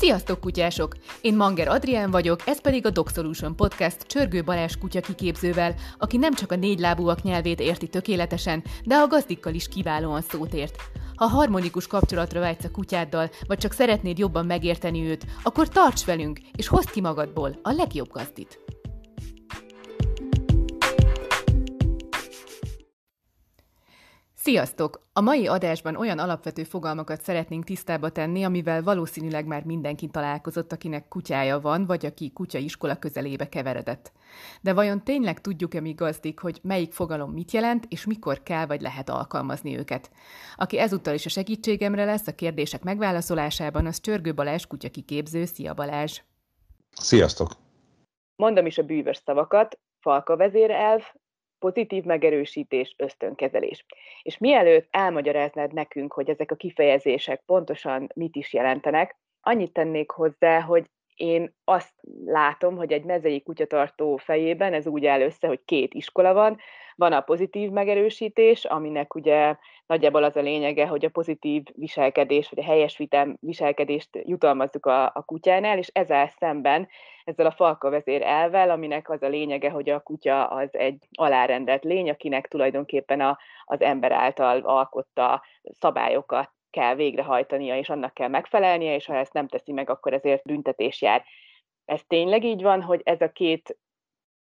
Sziasztok, kutyások! Én Manger Adrián vagyok, ez pedig a Dog Solution Podcast Csörgő Balázs kutya kiképzővel, aki nem csak a négylábúak nyelvét érti tökéletesen, de a gazdikkal is kiválóan szót ért. Ha harmonikus kapcsolatra vágysz a kutyáddal, vagy csak szeretnéd jobban megérteni őt, akkor tarts velünk, és hozd ki magadból a legjobb gazdit! Sziasztok! A mai adásban olyan alapvető fogalmakat szeretnénk tisztába tenni, amivel valószínűleg már mindenki találkozott, akinek kutyája van, vagy aki kutyaiskola közelébe keveredett. De vajon tényleg tudjuk-e mi gazdik, hogy melyik fogalom mit jelent, és mikor kell vagy lehet alkalmazni őket? Aki ezúttal is a segítségemre lesz a kérdések megválaszolásában, az Csörgő Balázs kutyakiképző. Szia Balázs! Sziasztok! Mondom is a bűvös szavakat: falka vezérelv, pozitív megerősítés, ösztönkezelés. És mielőtt elmagyaráznád nekünk, hogy ezek a kifejezések pontosan mit is jelentenek, annyit tennék hozzá, hogy én azt látom, hogy egy mezei kutyatartó fejében ez úgy áll össze, hogy két iskola van. Van a pozitív megerősítés, aminek ugye nagyjából az a lényege, hogy a pozitív viselkedés, vagy a helyes viselkedést jutalmazzuk a kutyánál, és ezzel szemben ezzel a falkavezér elvvel, aminek az a lényege, hogy a kutya az egy alárendelt lény, akinek tulajdonképpen az ember által alkotta szabályokat kell végrehajtania, és annak kell megfelelnie, és ha ezt nem teszi meg, akkor ezért büntetés jár. Ez tényleg így van, hogy ez a két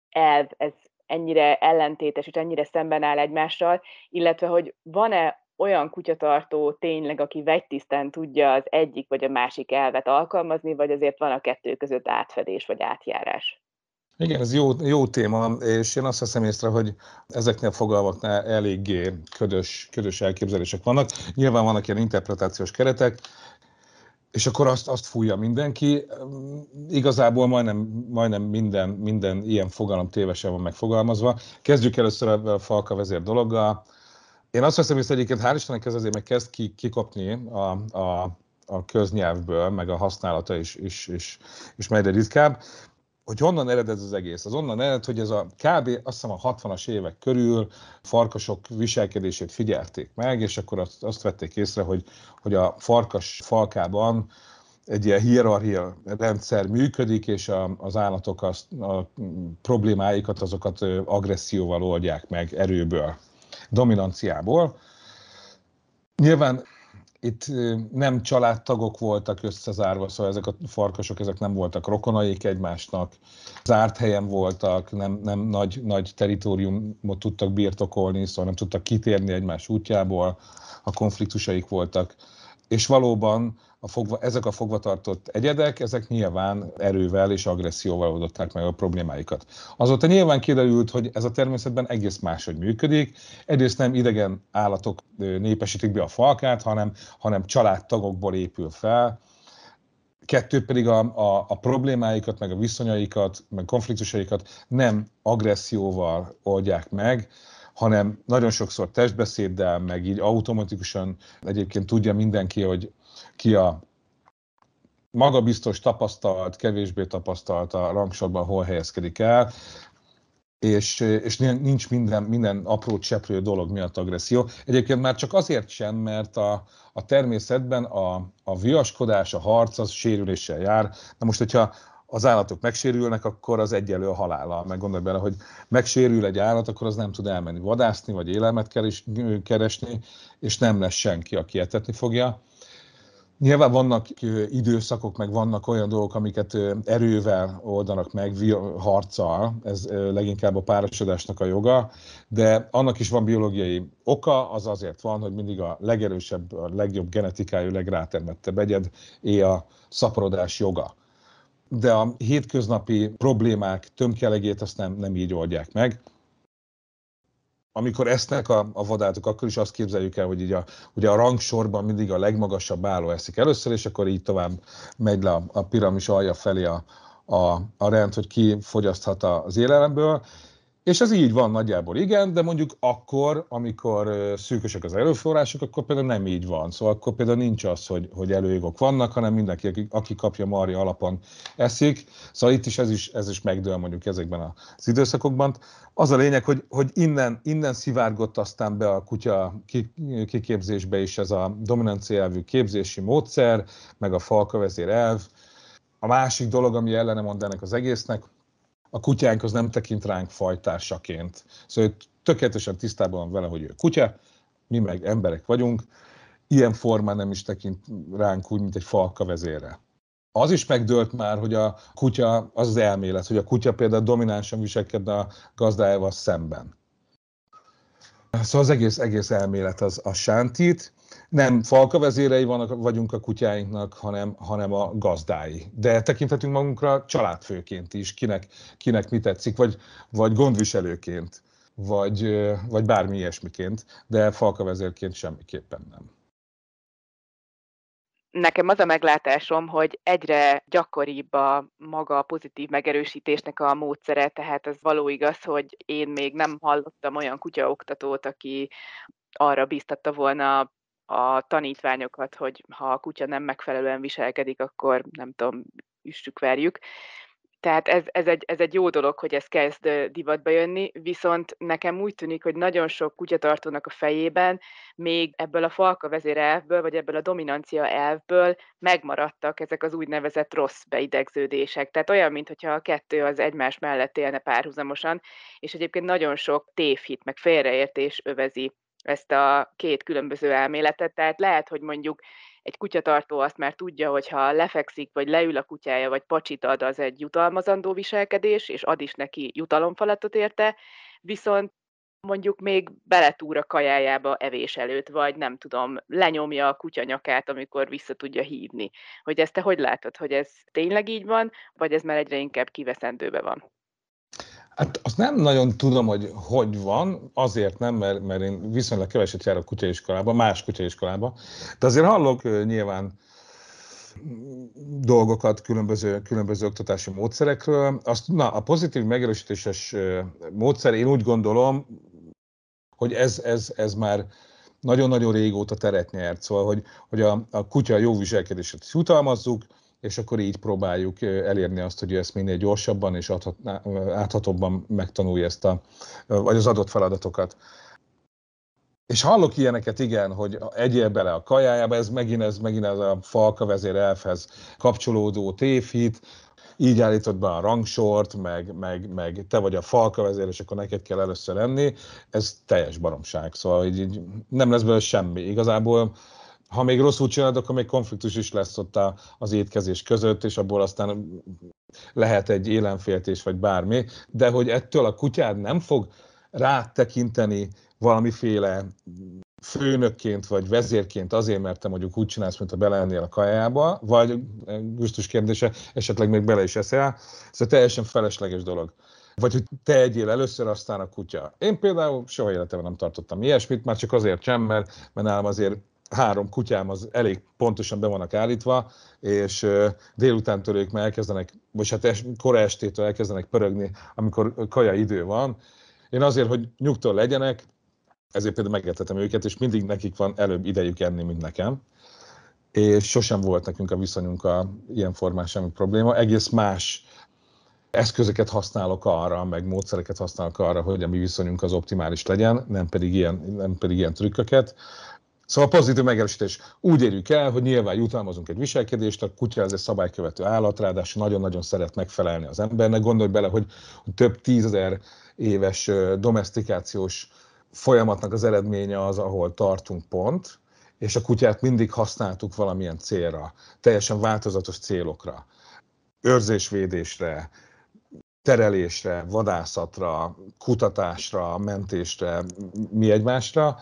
elv, ez ennyire ellentétes, és ennyire szemben áll egymással, illetve hogy van-e olyan kutyatartó tényleg, aki vegytisztán tudja az egyik vagy a másik elvet alkalmazni, vagy azért van a kettő között átfedés vagy átjárás? Igen, ez jó téma, és én azt veszem észre, hogy ezeknél a fogalmaknál eléggé ködös elképzelések vannak. Nyilván vannak ilyen interpretációs keretek, és akkor azt fújja mindenki. Igazából majdnem minden ilyen fogalom tévesen van megfogalmazva. Kezdjük először a falkavezér dologgal. Én azt veszem észre, egyébként hál' Istennek ez azért meg kezd kikopni a köznyelvből, meg a használata is egyre ritkább. Hogy honnan ered ez az egész? Az onnan ered, hogy ez a kb. Azt hiszem a 60-as évek körül farkasok viselkedését figyelték meg, és akkor azt vették észre, hogy a farkas falkában egy ilyen hierarchia rendszer működik, és az állatok a problémáikat, azokat agresszióval oldják meg, erőből, dominanciából. Nyilván itt nem családtagok voltak összezárva, szóval ezek a farkasok ezek nem voltak rokonaik egymásnak, zárt helyen voltak, nem nagy territóriumot tudtak birtokolni, szóval nem tudtak kitérni egymás útjából, a konfliktusaik voltak. És valóban ezek a fogvatartott egyedek, ezek nyilván erővel és agresszióval oldották meg a problémáikat. Azóta nyilván kiderült, hogy ez a természetben egész máshogy működik. Egyrészt nem idegen állatok népesítik be a falkát, hanem családtagokból épül fel. Kettő pedig a problémáikat, meg a viszonyaikat, meg konfliktusaikat nem agresszióval oldják meg, hanem nagyon sokszor testbeszéddel, meg így automatikusan egyébként tudja mindenki, hogy ki a magabiztos, tapasztalt, kevésbé tapasztalt a rangsorban hol helyezkedik el, és nincs minden apró cseprő dolog miatt agresszió. Egyébként már csak azért sem, mert a természetben a viaskodás, a harc az sérüléssel jár. Na most, hogyha az állatok megsérülnek, akkor az egyenlő a halállal. Meg gondolj bele, hogy megsérül egy állat, akkor az nem tud elmenni vadászni, vagy élelmet keresni, és nem lesz senki, aki etetni fogja. Nyilván vannak időszakok, meg vannak olyan dolgok, amiket erővel oldanak meg, harccal, ez leginkább a párosodásnak a joga, de annak is van biológiai oka, az azért van, hogy mindig a legerősebb, a legjobb genetikájú, legrátermettebb egyed a szaporodás joga. De a hétköznapi problémák tömkelegét azt nem így oldják meg. Amikor esznek a vadállatok, akkor is azt képzeljük el, hogy így ugye a rangsorban mindig a legmagasabb álló eszik először, és akkor így tovább megy le a piramis alja felé a rend, hogy ki fogyaszthat az élelemből. És ez így van nagyjából, igen, de mondjuk akkor, amikor szűkösek az erőforrások, akkor például nem így van. Szóval akkor például nincs az, hogy előjogok vannak, hanem mindenki, aki kapja marja alapon eszik. Szóval itt is ez is megdől mondjuk ezekben az időszakokban. Az a lényeg, hogy innen szivárgott aztán be a kutya kiképzésbe is ez a dominancia elvű képzési módszer, meg a falkavezér elv. A másik dolog, ami ellene mond ennek az egésznek, a kutyánk az nem tekint ránk fajtársaként. Szóval tökéletesen tisztában van vele, hogy ő kutya, mi meg emberek vagyunk, ilyen formán nem is tekint ránk úgy, mint egy falka vezérre. Az is megdőlt már, hogy a kutya, az elmélet, hogy a kutya például dominánsan viselkedne a gazdájával szemben. Szóval az egész elmélet az sántít. Nem falka vezérei vagyunk a kutyáinknak, hanem a gazdái. De tekinthetünk magunkra családfőként is, kinek mi tetszik, vagy gondviselőként, vagy bármi ilyesmiként, de falka vezérként semmiképpen nem. Nekem az a meglátásom, hogy egyre gyakoribb a maga a pozitív megerősítésnek a módszere, tehát az való igaz, hogy én még nem hallottam olyan kutyaoktatót, aki arra bíztatta volna a tanítványokat, hogy ha a kutya nem megfelelően viselkedik, akkor nem tudom, üssük, verjük. Tehát ez egy jó dolog, hogy ez kezd divatba jönni, viszont nekem úgy tűnik, hogy nagyon sok kutyatartónak a fejében még ebből a falka vezér elvből, vagy ebből a dominancia elvből megmaradtak ezek az úgynevezett rossz beidegződések. Tehát olyan, mintha a kettő az egymás mellett élne párhuzamosan, és egyébként nagyon sok tévhit, meg félreértés övezi ezt a két különböző elméletet. Tehát lehet, hogy mondjuk egy kutyatartó azt már tudja, hogy ha lefekszik, vagy leül a kutyája, vagy pacsit ad, az egy jutalmazandó viselkedés, és ad is neki jutalomfalatot érte, viszont mondjuk még beletúr a kajájába evés előtt, vagy nem tudom, lenyomja a kutya nyakát, amikor vissza tudja hívni. Hogy ezt te hogy látod, hogy ez tényleg így van, vagy ez már egyre inkább kiveszendőbe van? Hát azt nem nagyon tudom, hogy van, azért nem, mert én viszonylag keveset járok kutyaiskolába, más kutyaiskolába, de azért hallok nyilván dolgokat különböző oktatási módszerekről. A pozitív megerősítéses módszer, én úgy gondolom, hogy ez már nagyon-nagyon régóta teret nyert, szóval, hogy a kutya jó viselkedését jutalmazzuk, és akkor így próbáljuk elérni azt, hogy ezt minél gyorsabban és áthatóbban megtanulja vagy az adott feladatokat. És hallok ilyeneket, igen, hogy egyél bele a kajájába, ez megint ez a falka vezér elfhez kapcsolódó tévhit, így állítod be a rangsort, meg te vagy a falka vezér, és akkor neked kell először enni, ez teljes baromság, szóval így nem lesz belőle semmi. Igazából, ha még rosszul csinálod, akkor még konfliktus is lesz ott az étkezés között, és abból aztán lehet egy élenféltés, vagy bármi, de hogy ettől a kutyád nem fog rátekinteni valamiféle főnökként vagy vezérként azért, mert te mondjuk úgy csinálsz, mint ha beleennél a kajába, vagy gusztus kérdése, esetleg még bele is eszel, ez teljesen felesleges dolog. Vagy hogy te egyél először, aztán a kutya. Én például soha életemben nem tartottam ilyesmit, már csak azért sem, mert nálam azért 3 kutyám az elég pontosan be vannak állítva, és délutántól ők már elkezdenek, vagy hát kora estétől elkezdenek pörögni, amikor kaja idő van. Én azért, hogy nyugton legyenek, ezért például megetetem őket, és mindig nekik van előbb idejük enni, mint nekem. És sosem volt nekünk a viszonyunk ilyen formán semmi probléma. Egész más eszközöket használok arra, meg módszereket használok arra, hogy a mi viszonyunk az optimális legyen, nem pedig ilyen trükköket. Szóval a pozitív megerősítés úgy érjük el, hogy nyilván jutalmazunk egy viselkedést, a kutya ez egy szabálykövető állat, ráadásul nagyon-nagyon szeret megfelelni az embernek. Gondolj bele, hogy több 10 000 éves domesztikációs folyamatnak az eredménye az, ahol tartunk pont, és a kutyát mindig használtuk valamilyen célra, teljesen változatos célokra, őrzésvédésre, terelésre, vadászatra, kutatásra, mentésre, mi egymásra.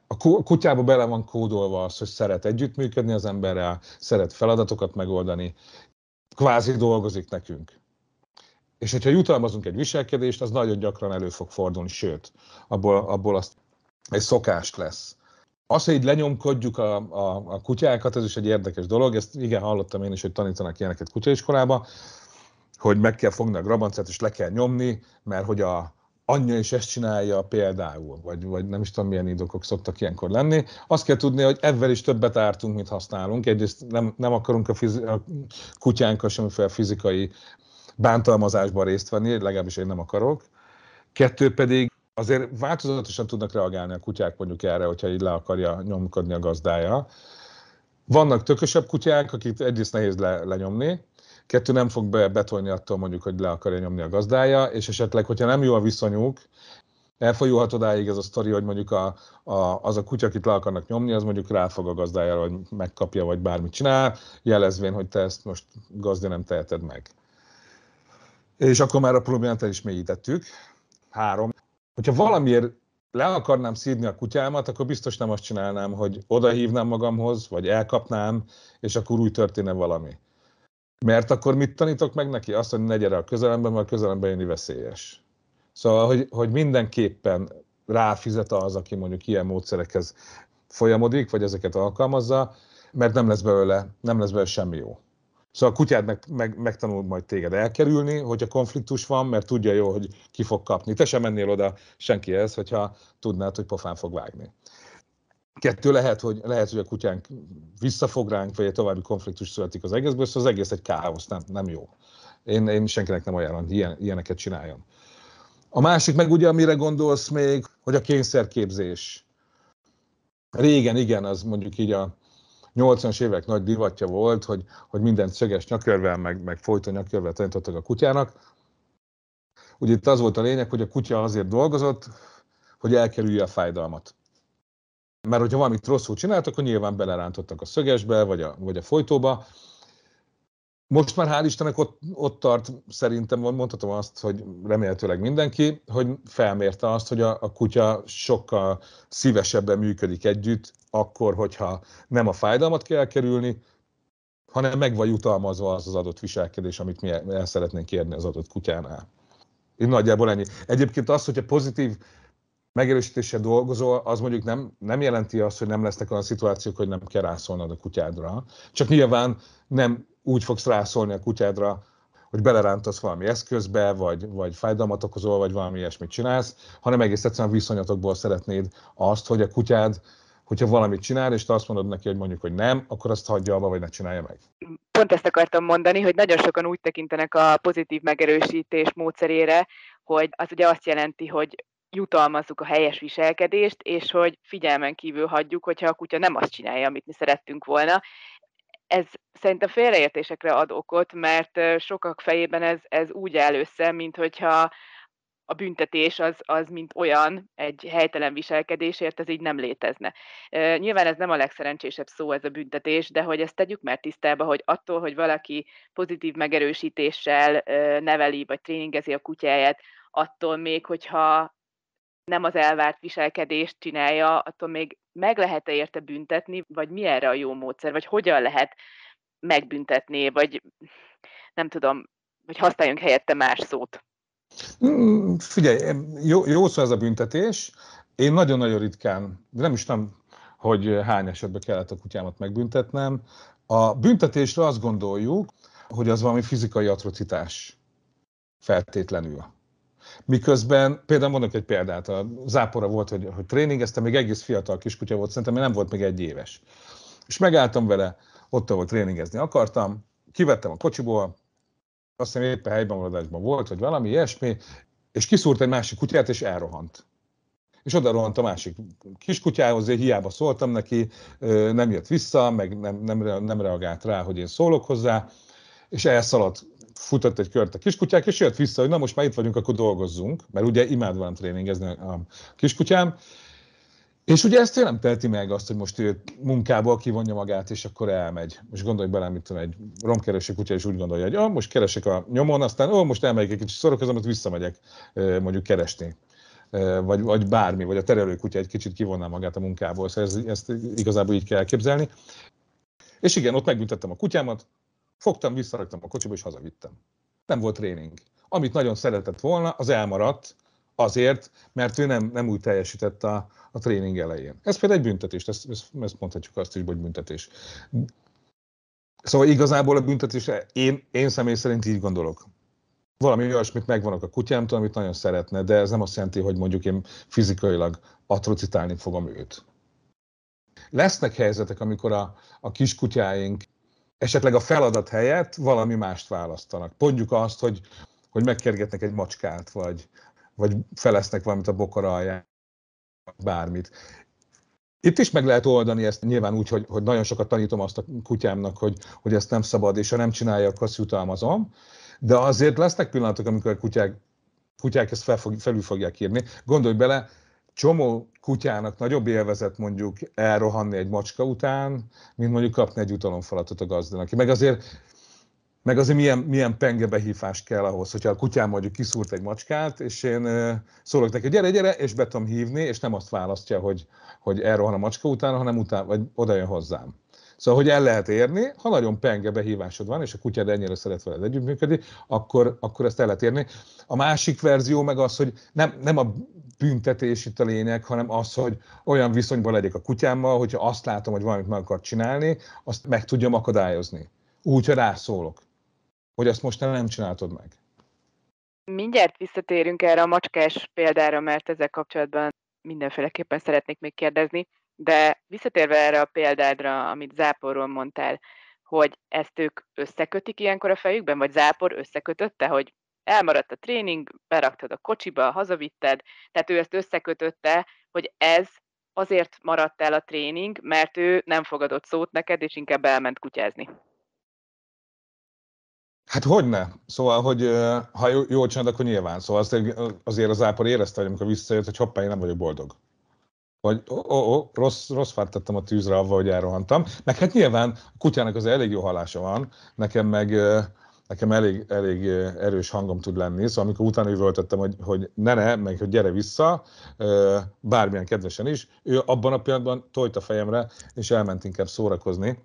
A kutyába bele van kódolva az, hogy szeret együttműködni az emberrel, szeret feladatokat megoldani, kvázi dolgozik nekünk. És hogyha jutalmazunk egy viselkedést, az nagyon gyakran elő fog fordulni, sőt, abból az egy szokást lesz. Az, hogy így lenyomkodjuk a kutyákat, ez is egy érdekes dolog, ezt igen, hallottam én is, hogy tanítanak ilyeneket kutyaiskolában, hogy meg kell fogni a grabancát, és le kell nyomni, mert hogy anyja is ezt csinálja például, vagy nem is tudom, milyen indokok szoktak ilyenkor lenni. Azt kell tudni, hogy ebben is többet ártunk, mint használunk. Egyrészt nem akarunk a kutyánkkal semmiféle fizikai bántalmazásban részt venni, legalábbis én nem akarok. Kettő pedig azért változatosan tudnak reagálni a kutyák mondjuk erre, hogyha így le akarja nyomkodni a gazdája. Vannak tökösebb kutyák, akik egyrészt nehéz lenyomni, kettő nem fog betolni attól mondjuk, hogy le akarja nyomni a gazdája, és esetleg, hogyha nem jó a viszonyuk, elfolyulhat odáig ez a sztori, hogy mondjuk az a kutya, akit le akarnak nyomni, az mondjuk ráfog a gazdájára, vagy megkapja, vagy bármit csinál, jelezvén, hogy te ezt most gazda nem teheted meg. És akkor már a problémát el is mélyítettük. 3. Hogyha valamiért le akarnám szídni a kutyámat, akkor biztos nem azt csinálnám, hogy odahívnám magamhoz, vagy elkapnám, és akkor úgy történne valami. Mert akkor mit tanítok meg neki? Azt, hogy ne gyere a közelemben, mert a közelemben jönni veszélyes. Szóval, hogy mindenképpen ráfizet az, aki mondjuk ilyen módszerekhez folyamodik, vagy ezeket alkalmazza, mert nem lesz belőle semmi jó. Szóval a kutyád megtanul majd téged elkerülni, hogyha konfliktus van, mert tudja jó, hogy ki fog kapni. Te sem mennél oda senkihez, hogyha tudnád, hogy pofán fog vágni. 2, lehet, hogy a kutyánk visszafog ránk, vagy egy további konfliktus születik az egészből, szóval az egész egy káosz, nem jó. Én senkinek nem ajánlom, hogy ilyeneket csináljon. A másik meg ugye, amire gondolsz még, hogy a kényszerképzés. Régen igen, az mondjuk így a 80-as évek nagy divatja volt, hogy mindent szöges nyakörvel, meg folyton nyakörvel tanítottak a kutyának. Ugye itt az volt a lényeg, hogy a kutya azért dolgozott, hogy elkerülje a fájdalmat. Mert hogyha valamit rosszul csináltak, akkor nyilván belerántottak a szögesbe, vagy a folytóba. Most már hál' Istennek ott tart, szerintem mondhatom azt, hogy remélhetőleg mindenki, hogy felmérte azt, hogy a kutya sokkal szívesebben működik együtt, akkor, hogyha nem a fájdalmat kell elkerülni, hanem meg van jutalmazva az adott viselkedés, amit mi el szeretnénk érni az adott kutyánál. Így nagyjából ennyi. Egyébként az, hogyha pozitív megerősítéssel dolgozol, az mondjuk nem jelenti azt, hogy nem lesznek olyan szituációk, hogy nem kell rászólnod a kutyádra. Csak nyilván nem úgy fogsz rászólni a kutyádra, hogy belerántasz valami eszközbe, vagy fájdalmat okozol, vagy valami ilyesmit csinálsz, hanem egész egyszerűen viszonyatokból szeretnéd azt, hogy a kutyád, hogyha valamit csinál, és te azt mondod neki, hogy mondjuk, hogy nem, akkor azt hagyja abba, vagy ne csinálja meg. Pont ezt akartam mondani, hogy nagyon sokan úgy tekintenek a pozitív megerősítés módszerére, hogy az ugye azt jelenti, hogy jutalmazzuk a helyes viselkedést, és hogy figyelmen kívül hagyjuk, hogyha a kutya nem azt csinálja, amit mi szerettünk volna. Ez szerintem félreértésekre ad okot, mert sokak fejében ez úgy áll össze, mint hogyha a büntetés az mint olyan, egy helytelen viselkedésért, ez így nem létezne. Nyilván ez nem a legszerencsésebb szó, ez a büntetés, de hogy ezt tegyük már tisztába, hogy attól, hogy valaki pozitív megerősítéssel neveli, vagy tréningezi a kutyáját, attól még, hogyha nem az elvárt viselkedést csinálja, attól még meg lehet-e érte büntetni, vagy mi erre a jó módszer, vagy hogyan lehet megbüntetni, vagy nem tudom, vagy használjunk helyette más szót. Figyelj, jó szó ez a büntetés. Én nagyon-nagyon ritkán, nem is tudom, hogy hány esetben kellett a kutyámat megbüntetnem. A büntetésre azt gondoljuk, hogy az valami fizikai atrocitás feltétlenül. Miközben, például mondok egy példát, a Zápora volt, hogy tréningeztem, még egész fiatal kiskutya volt, szerintem nem volt még 1 éves. És megálltam vele, ott, ahol tréningezni akartam, kivettem a kocsiból, azt hiszem éppen helyben maradásban volt, vagy valami ilyesmi, és kiszúrt egy másik kutyát, és elrohant. És oda rohant a másik kiskutyához, én hiába szóltam neki, nem jött vissza, meg nem reagált rá, hogy én szólok hozzá, és elszaladt, futott egy kört a kiskutyák, és jött vissza, hogy na most már itt vagyunk, akkor dolgozzunk, mert ugye imád velem tréningezni a kiskutyám. És ugye ezt nem teheti meg azt, hogy most ő munkából kivonja magát, és akkor elmegy. Most gondolj bele, mint egy romkereső kutya is úgy gondolja, hogy most keresek a nyomon, aztán most elmegyek egy kicsit szorok, visszamegyek mondjuk keresni. Vagy bármi, vagy a terelő kutya egy kicsit kivonná magát a munkából. Szóval ezt igazából így kell elképzelni. És igen, ott megbüntettem a kutyámat, fogtam, visszaraktam a kocsiba, és hazavittem. Nem volt tréning. Amit nagyon szeretett volna, az elmaradt azért, mert ő nem úgy teljesített a tréning elején. Ez például egy büntetés, ezt mondhatjuk azt is, hogy büntetés. Szóval igazából a büntetésre én személy szerint így gondolok. valami olyasmit megvonok a kutyámtól, amit nagyon szeretne, de ez nem azt jelenti, hogy mondjuk én fizikailag atrocitálni fogom őt. Lesznek helyzetek, amikor a kiskutyáink esetleg a feladat helyett valami mást választanak. Mondjuk azt, hogy megkergetnek egy macskát, vagy felesznek valamit a bokor alján, bármit. Itt is meg lehet oldani ezt nyilván úgy, hogy nagyon sokat tanítom azt a kutyámnak, hogy ezt nem szabad, és ha nem csinálja, akkor azt jutalmazom. De azért lesznek pillanatok, amikor a kutyák ezt felül fogják írni. Gondolj bele, csomó kutyának nagyobb élvezet mondjuk elrohanni egy macska után, mint mondjuk kapni egy jutalomfalatot a gazdának. Meg azért milyen pengebehívás kell ahhoz, hogyha a kutyám mondjuk kiszúrt egy macskát, és én szólok neki, gyere, és be tudom hívni, és nem azt választja, hogy elrohan a macska után, hanem vagy oda jön hozzám. Szóval, hogy el lehet érni, ha nagyon penge behívásod van, és a kutyád ennyire szeret veled együttműködni, akkor ezt el lehet érni. A másik verzió meg az, hogy nem a büntetés itt a lényeg, hanem az, hogy olyan viszonyban legyek a kutyámmal, hogyha azt látom, hogy valamit meg akar csinálni, azt meg tudjam akadályozni. Úgy, hogy rászólok, hogy ezt most nem csináltad meg. Mindjárt visszatérünk erre a macskás példára, mert ezzel kapcsolatban mindenféleképpen szeretnék még kérdezni, de visszatérve erre a példádra, amit Záporról mondtál, hogy ezt ők összekötik ilyenkor a fejükben, vagy Zápor összekötötte, hogy elmaradt a tréning, beraktad a kocsiba, hazavitted, tehát ő ezt összekötötte, hogy ez azért maradt el a tréning, mert ő nem fogadott szót neked, és inkább elment kutyázni. Hát hogyne. Szóval, hogy ha jól csinálod, akkor nyilván. Szóval azért az Zápor érezte, hogy amikor visszajött, hogy hoppá, én nem vagyok boldog. Vagy rossz fát tettem a tűzre avval, hogy elrohantam. Meg hát nyilván a kutyának az elég jó hallása van, nekem elég erős hangom tud lenni, szóval amikor utána üvöltöttem, hogy ne, meg hogy gyere vissza, bármilyen kedvesen is, ő abban a pillanatban tojt a fejemre, és elment inkább szórakozni.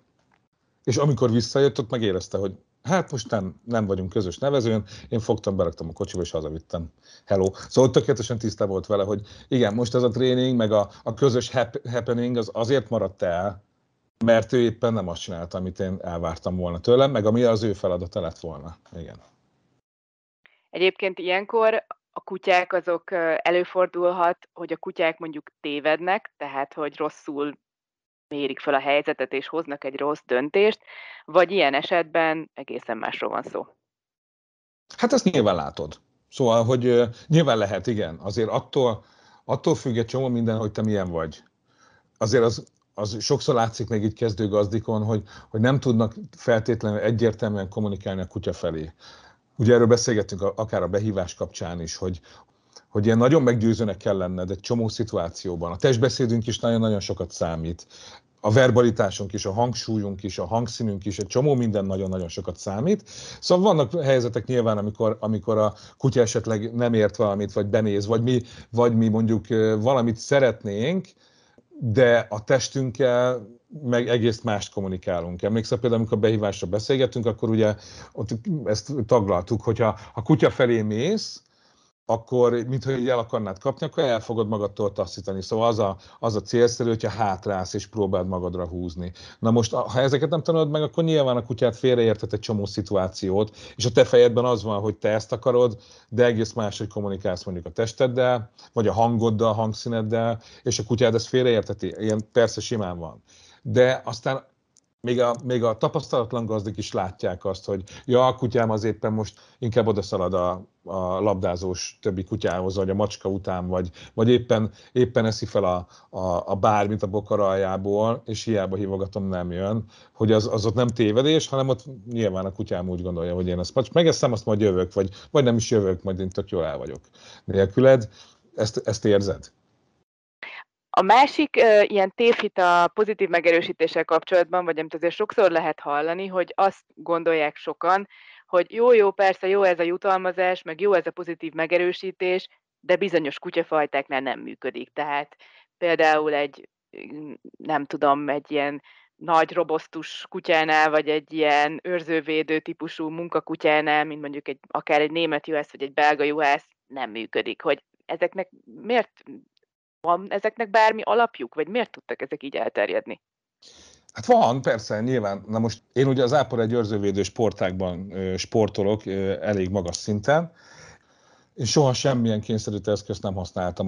És amikor visszajött, ott megérezte, hogy hát most nem vagyunk közös nevezőn, én fogtam, beraktam a kocsiba, és hazavittem. Hello. Szóval tökéletesen tisztában volt vele, hogy igen, most ez a tréning, meg a közös happening az azért maradt el, mert ő éppen nem azt csinálta, amit én elvártam volna tőlem, meg ami az ő feladata lett volna. Igen. Egyébként ilyenkor a kutyák azok előfordulhat, hogy a kutyák mondjuk tévednek, tehát hogy rosszul mérik fel a helyzetet és hoznak egy rossz döntést, vagy ilyen esetben egészen másról van szó. Hát ezt nyilván látod. Szóval, hogy nyilván lehet, igen. Azért attól függ egy csomó minden, hogy te milyen vagy. Azért az sokszor látszik még így kezdő gazdikon, hogy nem tudnak feltétlenül egyértelműen kommunikálni a kutya felé. Ugye erről beszélgettünk akár a behívás kapcsán is, hogy ilyen nagyon meggyőzőnek kell lenned egy csomó szituációban. A testbeszédünk is nagyon-nagyon sokat számít. A verbalitásunk is, a hangsúlyunk is, a hangszínünk is, egy csomó minden nagyon-nagyon sokat számít. Szóval vannak helyzetek nyilván, amikor a kutya esetleg nem ért valamit, vagy benéz, vagy mi mondjuk valamit szeretnénk, de a testünkkel meg egész mást kommunikálunk. Emlékszel például, amikor behívásra beszélgettünk, akkor ugye ott ezt taglaltuk, hogyha a kutya felé mész, akkor, mintha így el akarnád kapni, akkor el fogod magadtól taszítani. Szóval az a célszerű, hogyha hátrálsz és próbáld magadra húzni. Na most, ha ezeket nem tanulod meg, akkor nyilván a kutyát félreértett egy csomó szituációt, és a te fejedben az van, hogy te ezt akarod, de egész máshogy kommunikálsz mondjuk a testeddel, vagy a hangoddal, a hangszíneddel, és a kutyád ezt félreérteti. Ilyen persze simán van. De aztán még a tapasztalatlan gazdik is látják azt, hogy ja, a kutyám az éppen most inkább odaszalad a labdázós többi kutyához, vagy a macska után, vagy éppen eszi fel a bármit a bokor aljából, és hiába hívogatom, nem jön, hogy az ott nem tévedés, hanem ott nyilván a kutyám úgy gondolja, hogy én ezt megeszem, azt majd jövök, vagy nem is jövök, majd én tök jól el vagyok nélküled. Ezt érzed? A másik ilyen tévhit a pozitív megerősítéssel kapcsolatban, vagy amit azért sokszor lehet hallani, hogy azt gondolják sokan, hogy jó, persze jó ez a jutalmazás, meg jó ez a pozitív megerősítés, de bizonyos kutyafajtáknál nem működik. Tehát például nem tudom, egy ilyen nagy robosztus kutyánál, vagy egy ilyen őrzővédő típusú munkakutyánál, mint mondjuk akár egy német juhász, vagy egy belga juhász, nem működik. Hogy ezeknek miért van ezeknek bármi alapjuk, vagy miért tudtak ezek így elterjedni? Hát van, persze, nyilván. Na most én ugye az ápor egy őrzővédő sportágban sportolok elég magas szinten. Én soha semmilyen kényszerítő eszközt nem használtam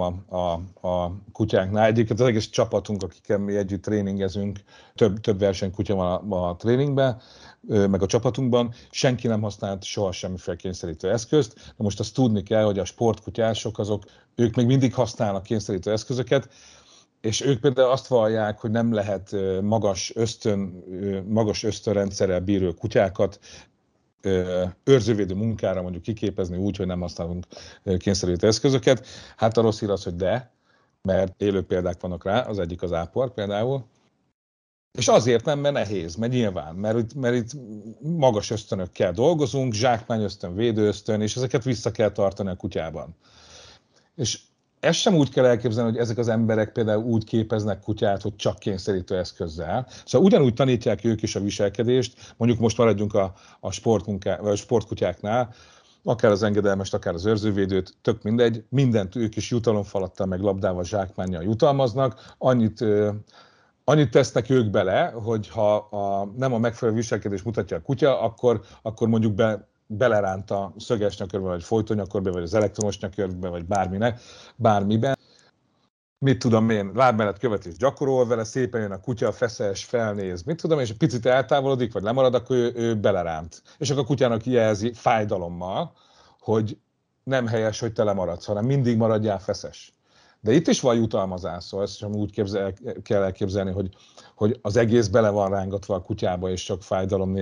a kutyáknál. Egyébként az egész csapatunk, akikkel mi együtt tréningezünk, több versenykutya van a tréningben, meg a csapatunkban, senki nem használt soha semmiféle kényszerítő eszközt. Na most azt tudni kell, hogy a sportkutyások ők még mindig használnak kényszerítő eszközöket, és ők például azt vallják, hogy nem lehet magas ösztönrendszerrel bíró kutyákat őrzővédő munkára mondjuk kiképezni úgy, hogy nem használunk kényszerítő eszközöket. Hát a rossz hír az, hogy mert élő példák vannak rá, az egyik az ápor például. És azért nem, mert nehéz, mert nyilván, mert itt magas ösztönökkel dolgozunk, zsákmány ösztön, védő ösztön, és ezeket vissza kell tartani a kutyában. És ezt sem úgy kell elképzelni, hogy ezek az emberek például úgy képeznek kutyát, hogy csak kényszerítő eszközzel. Szóval ugyanúgy tanítják ők is a viselkedést, mondjuk most maradjunk a sportkutyáknál, akár az engedelmest, akár az őrzővédőt, tök mindegy, mindent ők is jutalomfalattal, meg labdával, zsákmánnyal jutalmaznak, annyit tesznek ők bele, hogy ha nem a megfelelő viselkedést mutatja a kutya, akkor mondjuk beleránt a szöges nyakörbe, vagy folytónyakörbe, vagy az elektromos nyakörbe, vagy bármiben. Mit tudom én, lábmenet követés gyakorol vele, szépen jön a kutya, feszes, felnéz, mit tudom, és egy picit eltávolodik, vagy lemarad, akkor ő beleránt. És akkor a kutyának jelzi fájdalommal, hogy nem helyes, hogy te lemaradsz, hanem mindig maradjál feszes. De itt is van jutalmazás, szóval ezt sem úgy kell elképzelni, hogy az egész bele van rángatva a kutyába, és csak fájdalom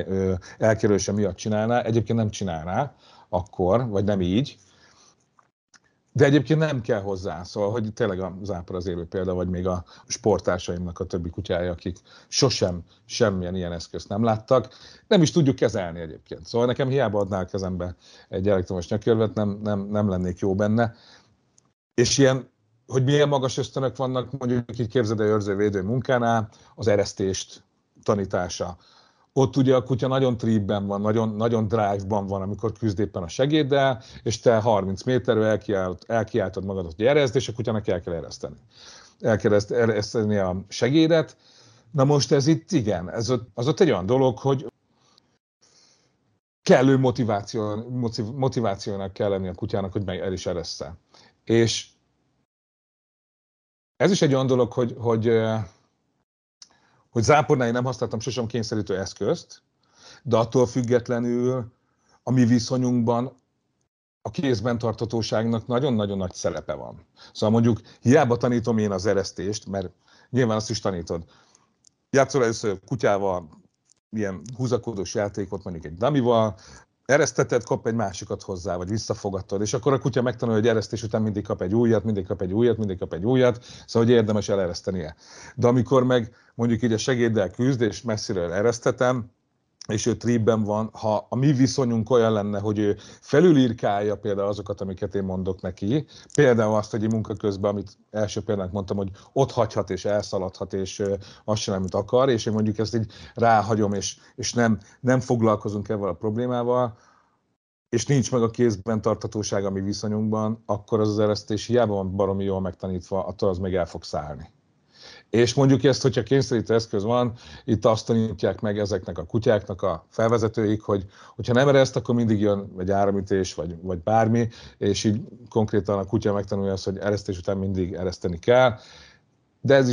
elkerülése miatt csinálná. Egyébként nem csinálná akkor, vagy nem így. De egyébként nem kell hozzá, szóval, hogy tényleg az ápor az élő példa, vagy még a sportársaimnak a többi kutyája, akik sosem semmilyen ilyen eszközt nem láttak, nem is tudjuk kezelni egyébként. Szóval nekem hiába adnál kezembe egy elektromos nyakörvet, nem lennék jó benne. És ilyen, hogy milyen magas ösztönök vannak, mondjuk így képzeld el őrzővédő munkánál, az eresztést tanítása. Ott ugye a kutya nagyon tripben van, nagyon drive-ban van, amikor küzd éppen a segéddel, és te 30 méterről elkiáltod magadat, hogy ereszd, és a kutyának el kell ereszteni. El kell ereszteni a segédet. Na most ez itt igen, az ott egy olyan dolog, hogy kellő motivációnak kell lenni a kutyának, hogy meg el is eresssze. És ez is egy olyan dolog, hogy zápornál én nem használtam sosem kényszerítő eszközt, de attól függetlenül a mi viszonyunkban a kézben tartatóságnak nagyon-nagyon nagy szerepe van. Szóval mondjuk hiába tanítom én az eresztést, mert nyilván azt is tanítod. Játszol először kutyával, ilyen húzakodós játékot mondjuk egy dummival, ereszteted, kap egy másikat hozzá, vagy visszafogadtad, és akkor a kutya megtanulja, hogy eresztés után mindig kap egy újat, mindig kap egy újat, szóval hogy érdemes eleresztenie. De amikor meg mondjuk így a segéddel küzd, és messziről eresztetem, és ő tripben van, ha a mi viszonyunk olyan lenne, hogy ő felülírkálja például azokat, amiket én mondok neki, például azt, hogy munka közben, amit első példának mondtam, hogy ott hagyhat és elszaladhat, és azt sem, amit akar, és én mondjuk ezt így ráhagyom, és nem foglalkozunk ezzel a problémával, és nincs meg a kézben tarthatóság a mi viszonyunkban, akkor az eresztés hiába van baromi jól megtanítva, attól az még el fog szállni. És mondjuk ezt, hogyha kényszerítő eszköz van, itt azt tanítják meg ezeknek a kutyáknak a felvezetőik, hogyha nem ereszt, akkor mindig jön egy áramütés, vagy bármi, és így konkrétan a kutya megtanulja azt, hogy eresztés után mindig ereszteni kell. De ez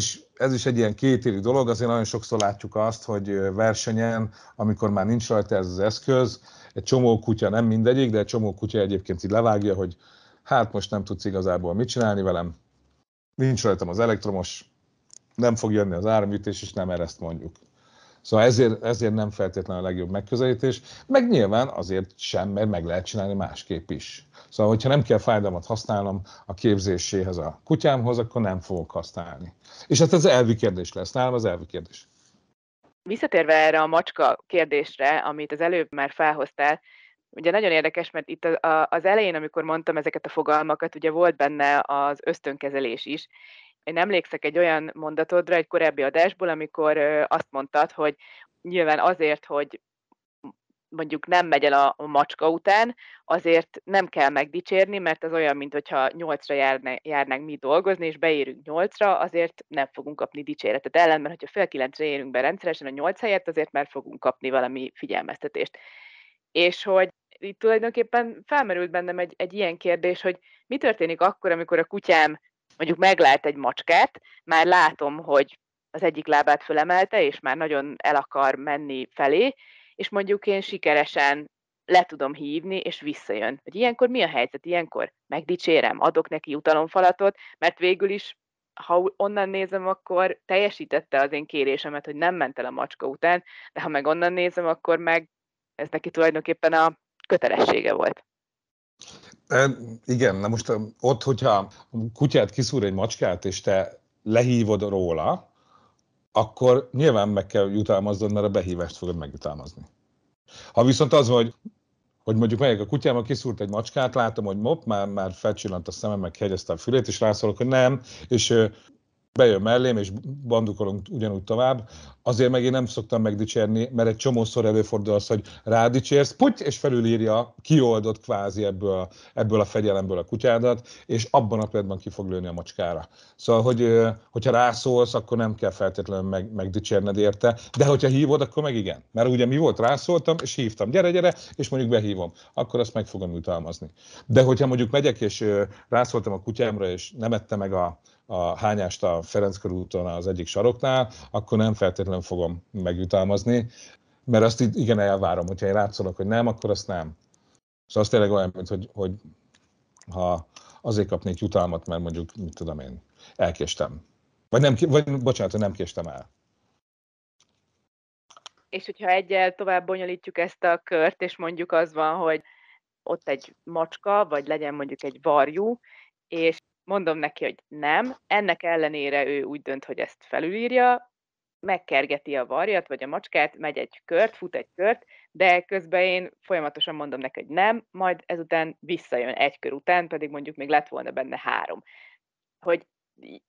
is egy ilyen kétélű dolog, azért nagyon sokszor látjuk azt, hogy versenyen, amikor már nincs rajta ez az eszköz, egy csomó kutya, nem mindegyik, de egy csomó kutya egyébként így levágja, hogy hát most nem tudsz igazából mit csinálni velem, nincs rajtam az elektromos, nem fog jönni az áramütés, és nem ereszt mondjuk. Szóval ezért nem feltétlenül a legjobb megközelítés, meg nyilván azért sem, mert meg lehet csinálni másképp is. Szóval, hogyha nem kell fájdalmat használnom a képzéséhez a kutyámhoz, akkor nem fogok használni. És hát ez elvi kérdés lesz, nálam az elvi kérdés. Visszatérve erre a macska kérdésre, amit az előbb már felhoztál, ugye nagyon érdekes, mert itt az elején, amikor mondtam ezeket a fogalmakat, ugye volt benne az ösztönkezelés is. Én emlékszek egy olyan mondatodra egy korábbi adásból, amikor azt mondtad, hogy nyilván azért, hogy mondjuk nem megy el a macska után, azért nem kell megdicsérni, mert az olyan, mintha 8-ra járnánk mi dolgozni, és beérünk 8-ra, azért nem fogunk kapni dicséretet. Ellenben, hogyha fél 9-re érünk be rendszeresen a 8 helyett, azért már fogunk kapni valami figyelmeztetést. És hogy itt tulajdonképpen felmerült bennem egy ilyen kérdés, hogy mi történik akkor, amikor a kutyám mondjuk meglát egy macskát, már látom, hogy az egyik lábát fölemelte, és már nagyon el akar menni felé, és mondjuk én sikeresen le tudom hívni, és visszajön. Hogy ilyenkor mi a helyzet? Ilyenkor megdicsérem, adok neki jutalomfalatot, mert végül is, ha onnan nézem, akkor teljesítette az én kérésemet, hogy nem ment el a macska után, de ha meg onnan nézem, akkor meg ez neki tulajdonképpen a kötelessége volt. Igen, na most ott, hogyha a kutyát kiszúr egy macskát, és te lehívod róla, akkor nyilván meg kell jutalmaznod, mert a behívást fogod megjutalmazni. Ha viszont az, hogy mondjuk megyek a kutyámmal, kiszúrt egy macskát, látom, hogy már felcsillant a szemem, meg kihegyezte a fülét, és rászólok, hogy nem, és bejön mellém, és bandukolunk ugyanúgy tovább. Azért meg én nem szoktam megdicsérni, mert egy csomószor előfordul az, hogy rádicsersz, puty, és felülírja, kioldott kvázi ebből a fegyelemből a kutyádat, és abban a pillanatban ki fog lőni a macskára. Szóval, hogyha rászólsz, akkor nem kell feltétlenül megdicsérned érte, de hogyha hívod, akkor meg igen. Mert ugye mi volt, rászóltam, és hívtam, gyere, és mondjuk behívom, akkor azt meg fogom jutalmazni. De hogyha mondjuk megyek, és rászóltam a kutyámra, és nem ette meg a hányást a Ferenc körúton az egyik saroknál, akkor nem feltétlenül fogom megjutalmazni, mert azt igen elvárom, hogyha én rátszolok, hogy nem, akkor azt nem. Szóval az tényleg olyan, mint hogy ha azért kapnék jutalmat, mert mondjuk, mit tudom én, elkéstem. Bocsánat, nem késtem el. És hogyha egyel tovább bonyolítjuk ezt a kört, és mondjuk az van, hogy ott egy macska, vagy legyen mondjuk egy varjú, és mondom neki, hogy nem, ennek ellenére ő úgy dönt, hogy ezt felülírja, megkergeti a varjat, vagy a macskát, megy egy kört, fut egy kört, de közben én folyamatosan mondom neki, hogy nem, majd ezután visszajön egy kör után, pedig mondjuk még lett volna benne 3. Hogy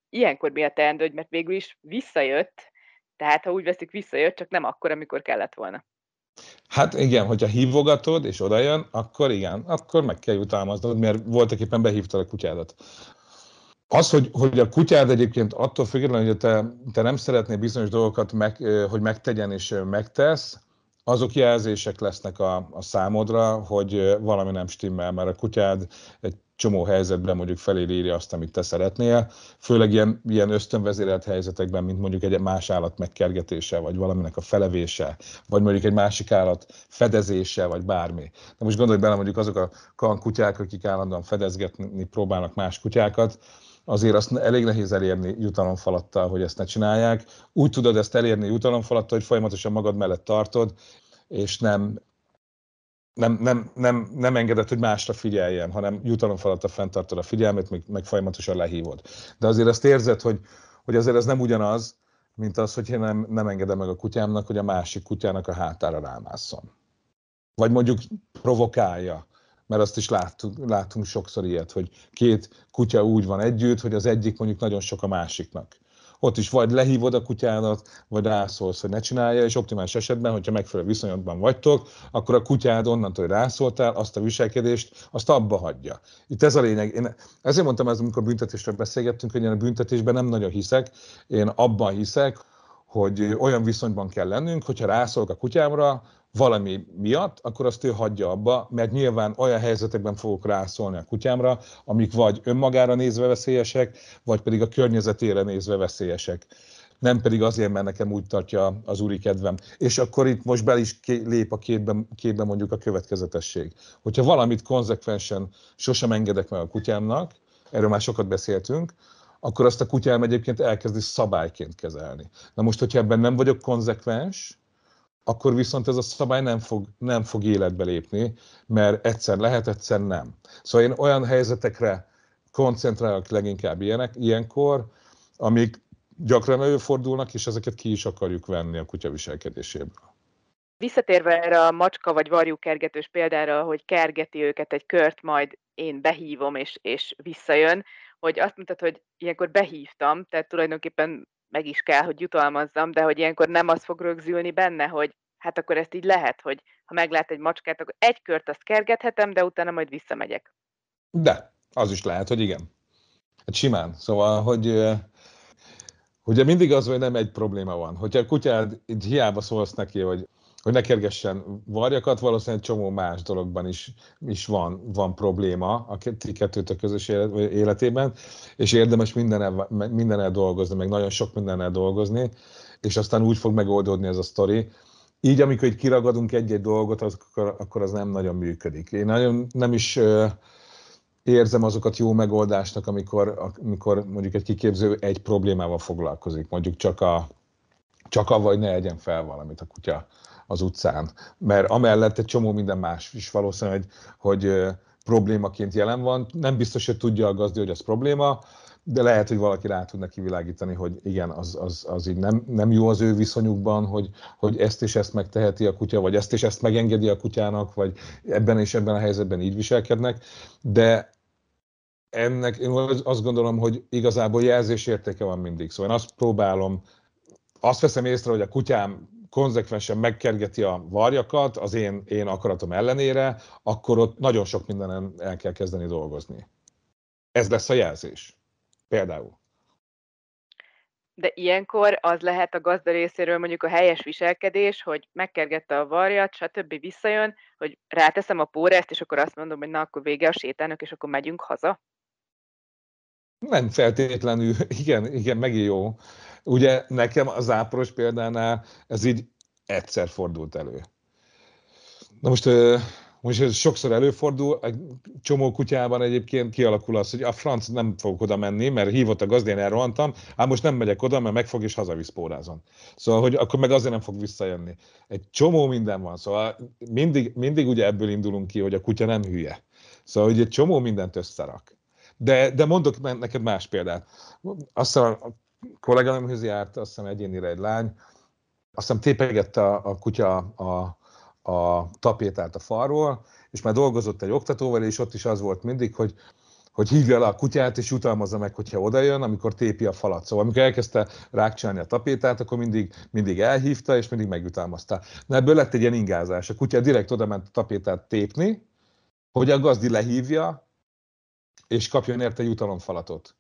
ilyenkor mi a teendő, mert végül is visszajött, tehát ha úgy veszik, visszajött, csak nem akkor, amikor kellett volna. Hát igen, hogyha hívogatod, és odajön, akkor igen, akkor meg kell jutalmaznod, mert voltak éppen behívtad a kutyádat. Az, hogy a kutyád egyébként attól függetlenül, hogy te nem szeretnél bizonyos dolgokat, hogy megtegyen és megtesz, azok jelzések lesznek a számodra, hogy valami nem stimmel, mert a kutyád egy csomó helyzetben mondjuk feléd írja azt, amit te szeretnél, főleg ilyen ösztönvezérelt helyzetekben, mint mondjuk egy más állat megkergetése, vagy valaminek a felevése, vagy mondjuk egy másik állat fedezése, vagy bármi. De most gondolj bele, mondjuk azok a kankutyák, akik állandóan fedezgetni próbálnak más kutyákat, azért azt elég nehéz elérni jutalomfalattal, hogy ezt ne csinálják. Úgy tudod ezt elérni jutalomfalattal, hogy folyamatosan magad mellett tartod, és nem engeded, hogy másra figyeljen, hanem jutalomfalattal fenntartod a figyelmet, meg folyamatosan lehívod. De azért azt érzed, hogy azért ez nem ugyanaz, mint az, hogy én nem engedem meg a kutyámnak, hogy a másik kutyának a hátára rámásszon. Vagy mondjuk provokálja. Mert azt is látunk sokszor ilyet, hogy 2 kutya úgy van együtt, hogy az egyik mondjuk nagyon sok a másiknak. Ott is vagy lehívod a kutyádat, vagy rászólsz, hogy ne csinálja, és optimális esetben, hogyha megfelelő viszonyokban vagytok, akkor a kutyád onnantól, hogy rászóltál, azt a viselkedést, azt abba hagyja. Itt ez a lényeg. Én ezért mondtam ezt, amikor büntetésről beszélgettünk, hogy én a büntetésben nem nagyon hiszek. Én abban hiszek, hogy olyan viszonyban kell lennünk, hogyha rászólok a kutyámra, valami miatt, akkor azt ő hagyja abba, mert nyilván olyan helyzetekben fogok rászólni a kutyámra, amik vagy önmagára nézve veszélyesek, vagy pedig a környezetére nézve veszélyesek. Nem pedig azért, mert nekem úgy tartja az úri kedvem. És akkor itt most be is lép a képbe mondjuk a következetesség. Hogyha valamit konzekvensen sosem engedek meg a kutyámnak, erről már sokat beszéltünk, akkor azt a kutyám egyébként elkezdi szabályként kezelni. Na most, hogyha ebben nem vagyok konzekvens, akkor viszont ez a szabály nem fog életbe lépni, mert egyszer lehet, egyszer nem. Szóval én olyan helyzetekre koncentrálok leginkább ilyenkor, amik gyakran előfordulnak, és ezeket ki is akarjuk venni a kutya viselkedéséből. Visszatérve erre a macska vagy varjú kergetős példára, hogy kergeti őket egy kört, majd én behívom és visszajön, hogy azt mondtad, hogy ilyenkor behívtam, tehát tulajdonképpen meg is kell, hogy jutalmazzam, de hogy ilyenkor nem az fog rögzülni benne, hogy hát akkor ezt így lehet, hogy ha meglát egy macskát, akkor egy kört azt kergethetem, de utána majd visszamegyek. De, az is lehet, hogy igen. Hát simán. Szóval, hogy ugye mindig az, hogy nem egy probléma van. Hogyha a kutyád hiába szólsz neki, hogy ne kergessen varjakat, valószínűleg egy csomó más dologban is van probléma a ti kettőtök közös életében, és érdemes mindennel dolgozni, meg nagyon sok mindennel dolgozni, és aztán úgy fog megoldódni ez a sztori. Így, amikor így kiragadunk egy-egy dolgot, akkor az nem nagyon működik. Én nagyon nem is érzem azokat jó megoldásnak, amikor mondjuk egy kiképző egy problémával foglalkozik, mondjuk csak avval, hogy ne egyen fel valamit a kutya az utcán. Mert amellett egy csomó minden más is valószínűleg, hogy problémaként jelen van. Nem biztos, hogy tudja a gazdi, hogy az probléma, de lehet, hogy valaki rá tud neki világítani, hogy igen, az így nem jó az ő viszonyukban, hogy ezt és ezt megteheti a kutya, vagy ezt és ezt megengedi a kutyának, vagy ebben és ebben a helyzetben így viselkednek. De ennek én azt gondolom, hogy igazából jelzésértéke van mindig. Szóval én azt veszem észre, hogy a kutyám konzekvensen megkergeti a varjakat az én akaratom ellenére, akkor ott nagyon sok mindenen el kell kezdeni dolgozni. Ez lesz a jelzés. Például. De ilyenkor az lehet a gazda részéről mondjuk a helyes viselkedés, hogy megkergette a varjat, stb. Visszajön, hogy ráteszem a pórást, és akkor azt mondom, hogy na, akkor vége a sétának, és akkor megyünk haza? Nem feltétlenül, igen, megint jó. Ugye nekem az áporos példánál ez így egyszer fordult elő. Na most ez sokszor előfordul, egy csomó kutyában egyébként kialakul az, hogy a franc nem fogok oda menni, mert hívott a gazdi, én elrohantam, ám most nem megyek oda, mert megfog és hazavisz pórázon. Szóval, hogy akkor meg azért nem fog visszajönni. Egy csomó minden van, szóval mindig ugye ebből indulunk ki, hogy a kutya nem hülye. Szóval, hogy egy csomó mindent összerak. De mondok neked más példát. Azt hiszem, a kolléganőmhöz járt, azt hiszem egyénire egy lány, azt hiszem tépegette a kutya a tapétát a falról, és már dolgozott egy oktatóval, és ott is az volt mindig, hogy hívja le a kutyát, és jutalmazza meg, hogyha odajön, amikor tépi a falat. Szóval amikor elkezdte rákcsálni a tapétát, akkor mindig elhívta, és mindig megjutalmazta. Na ebből lett egy ilyen ingázás. A kutya direkt oda ment a tapétát tépni, hogy a gazdi lehívja, és kapjon érte jutalomfalatot.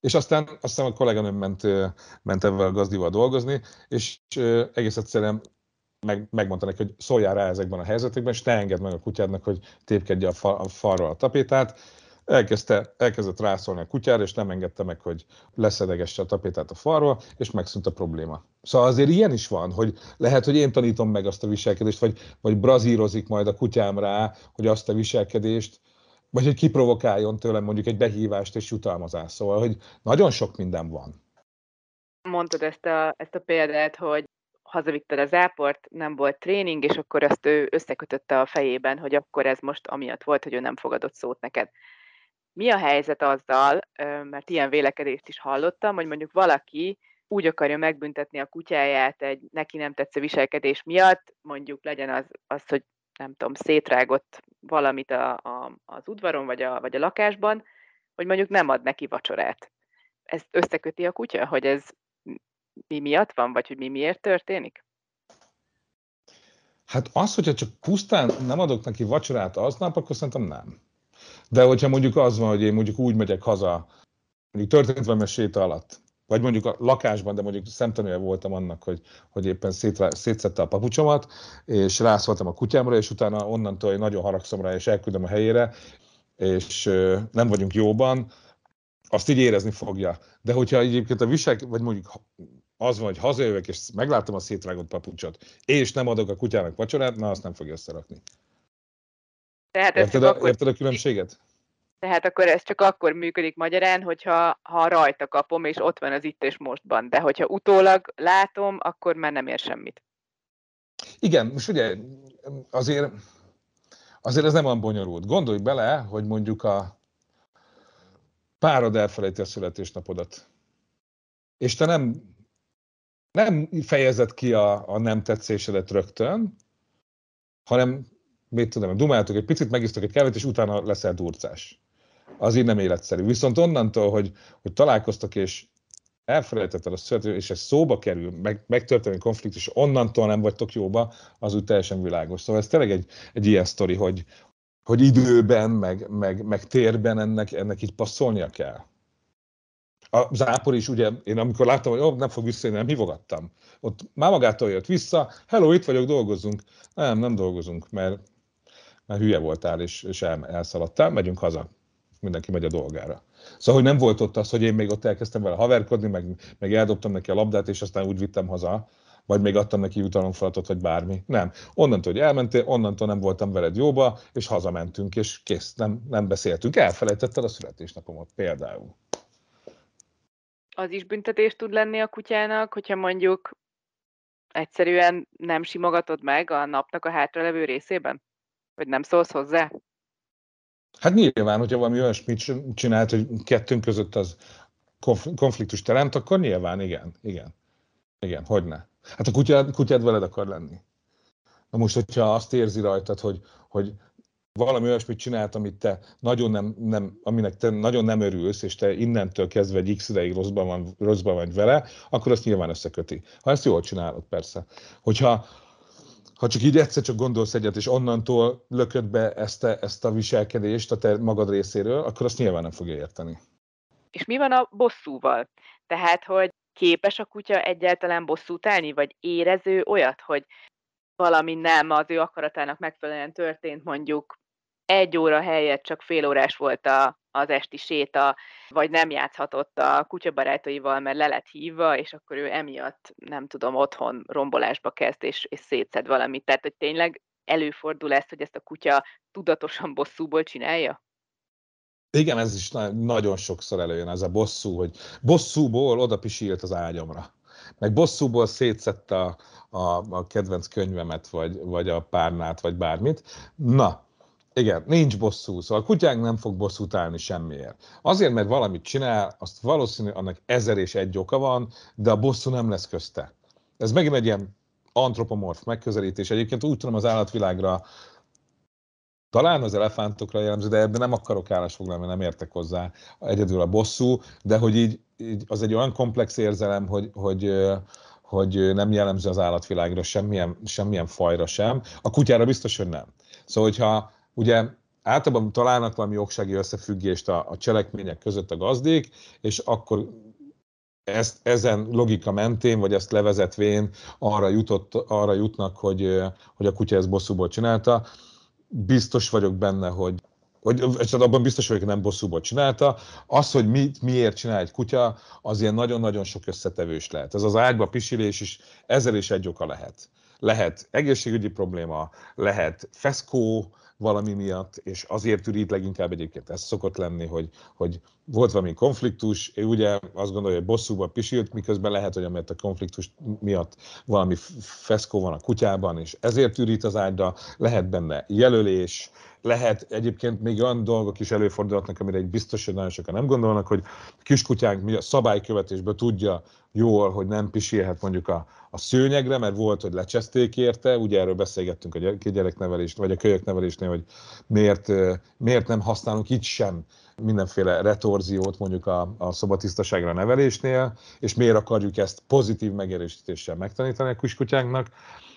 És aztán a kolléganőm ment ebben a gazdival dolgozni, és egész egyszerűen megmondta neki, hogy szóljál rá ezekben a helyzetekben, és ne engedd meg a kutyádnak, hogy tépkedje a falról a tapétát. Elkezdett rászólni a kutyára, és nem engedte meg, hogy leszedegesse a tapétát a falról, és megszűnt a probléma. Szóval azért ilyen is van, hogy lehet, hogy én tanítom meg azt a viselkedést, vagy brazírozik majd a kutyám rá, hogy azt a viselkedést, vagy hogy kiprovokáljon tőlem mondjuk egy behívást és jutalmazást. Szóval, hogy nagyon sok minden van. Mondtad ezt a példát, hogy hazavitted az áport, nem volt tréning, és akkor azt ő összekötötte a fejében, hogy akkor ez most amiatt volt, hogy ő nem fogadott szót neked. Mi a helyzet azzal, mert ilyen vélekedést is hallottam, hogy mondjuk valaki úgy akarja megbüntetni a kutyáját egy neki nem tetsző viselkedés miatt, mondjuk legyen az hogy nem tudom, szétrágott valamit az udvaron vagy a lakásban, hogy mondjuk nem ad neki vacsorát. Ezt összeköti a kutya, hogy ez mi miatt van, vagy hogy mi miért történik? Hát az, hogyha csak pusztán nem adok neki vacsorát aznap, akkor szerintem nem. De hogyha mondjuk az van, hogy én mondjuk úgy megyek haza, mondjuk történt valami séta alatt, vagy mondjuk a lakásban, de mondjuk szemtanúja voltam annak, hogy éppen szétszedte a papucsomat, és rászóltam a kutyámra, és utána onnantól én nagyon haragszom rá, és elküldöm a helyére, és nem vagyunk jóban, azt így érezni fogja. De hogyha egyébként vagy mondjuk az van, hogy hazajövök, és meglátom a szétrágott papucsot, és nem adok a kutyának vacsorát, na azt nem fogja összerakni. Érted a különbséget? Tehát akkor ez csak akkor működik magyarán, hogyha rajta kapom, és ott van az itt és mostban. De hogyha utólag látom, akkor már nem ér semmit. Igen, most ugye azért ez nem olyan bonyolult. Gondolj bele, hogy mondjuk a párod elfelejti a születésnapodat. És te nem fejezed ki a nem tetszésedet rögtön, hanem, mit tudom, dumáltok egy picit, megisztok egy kávét, és utána leszel durcás. Az így nem életszerű. Viszont onnantól, hogy találkoztok, és elfelejtetted a születést, és ez szóba kerül, megtörténik konfliktus, onnantól nem vagytok jóba, az úgy teljesen világos. Szóval ez tényleg egy ilyen sztori, hogy időben, meg térben ennek így passzolnia kell. A Zápor is, ugye, én amikor láttam, hogy nem fog visszajönni, nem hívogattam. Ott már magától jött vissza, hello, itt vagyok, dolgozzunk. Nem dolgozunk, mert hülye voltál, és elszaladtál, megyünk haza. Mindenki megy a dolgára. Szóval, hogy nem volt ott az, hogy én még ott elkezdtem vele haverkodni, meg eldobtam neki a labdát, és aztán úgy vittem haza, vagy még adtam neki jutalomfalatot, vagy bármi. Nem. Onnantól, hogy elmentél, onnantól nem voltam veled jóba, és hazamentünk, és kész, nem beszéltünk. Elfelejtetted a születésnapomat például. Az is büntetés tud lenni a kutyának, hogyha mondjuk egyszerűen nem simogatod meg a napnak a hátralevő részében? Vagy nem szólsz hozzá? Hát nyilván, hogyha valami olyasmit csinált, hogy kettőnk között az konfliktus teremt, akkor nyilván igen, hogyne. Hát a kutyád veled akar lenni. Na most, hogyha azt érzi rajtad, hogy valami olyasmit csinált, amit te nagyon aminek te nagyon nem örülsz, és te innentől kezdve egy x ideig rosszban vagy vele, akkor azt nyilván összeköti. Ha ezt jól csinálod, persze. Ha csak így egyszer csak gondolsz egyet, és onnantól lököd be ezt a viselkedést a te magad részéről, akkor azt nyilván nem fogja érteni. És mi van a bosszúval? Tehát, hogy képes a kutya egyáltalán bosszút állni, vagy érező olyat, hogy valami nem az ő akaratának megfelelően történt, mondjuk 1 óra helyett csak fél órás volt az esti séta, vagy nem játszhatott a kutyabarátaival, mert le lett hívva, és akkor ő emiatt, nem tudom, otthon rombolásba kezd, és szétszed valamit. Tehát, hogy tényleg előfordul ez, hogy ezt a kutya tudatosan bosszúból csinálja? Igen, ez is nagyon sokszor előjön ez a bosszú, hogy bosszúból oda pisílt az ágyamra. Meg bosszúból szétszette a kedvenc könyvemet, vagy a párnát, vagy bármit. Na, igen, nincs bosszú, szóval a kutyánk nem fog bosszút állni semmiért. Azért, mert valamit csinál, azt valószínű, annak 1001 oka van, de a bosszú nem lesz közte. Ez megint egy ilyen antropomorf megközelítés. Egyébként úgy tudom az állatvilágra, talán az elefántokra jellemző, de ebben nem akarok állásfoglalni, mert nem értek hozzá egyedül a bosszú, de hogy így az egy olyan komplex érzelem, hogy nem jellemző az állatvilágra semmilyen fajra sem. A kutyára biztos, hogy nem. Szóval, hogyha ugye általában találnak valami jogsági összefüggést a cselekmények között a gazdék, és akkor ezen logika mentén, vagy ezt levezetvén arra jutnak, hogy a kutya ezt bosszúból csinálta. Biztos vagyok benne, hogy abban biztos vagyok, hogy nem bosszúból csinálta. Az, hogy miért csinál egy kutya, az ilyen nagyon-nagyon sok összetevős lehet. Ez az ágyba pisilés is 1001 oka lehet. Lehet egészségügyi probléma, lehet feszkó valami miatt, és azért ürít leginkább egyébként ez szokott lenni, hogy volt valami konfliktus, ő ugye azt gondolja, hogy bosszúban pisilt, miközben lehet, hogy amiatt a konfliktus miatt valami feszkó van a kutyában, és ezért ürít az ágyra, lehet benne jelölés, lehet egyébként még olyan dolgok is előfordulhatnak, amire egy biztos, hogy nagyon sokan nem gondolnak, hogy kiskutyánk a szabálykövetésből tudja jól, hogy nem pisilhet mondjuk a szőnyegre, mert volt, hogy lecseszték érte, ugye erről beszélgettünk a gyereknevelés, vagy a kölyöknevelésnél, hogy miért nem használunk itt sem mindenféle retorziót mondjuk a szobatisztaságra nevelésnél, és miért akarjuk ezt pozitív megerősítéssel megtanítani a kiskutyánknak,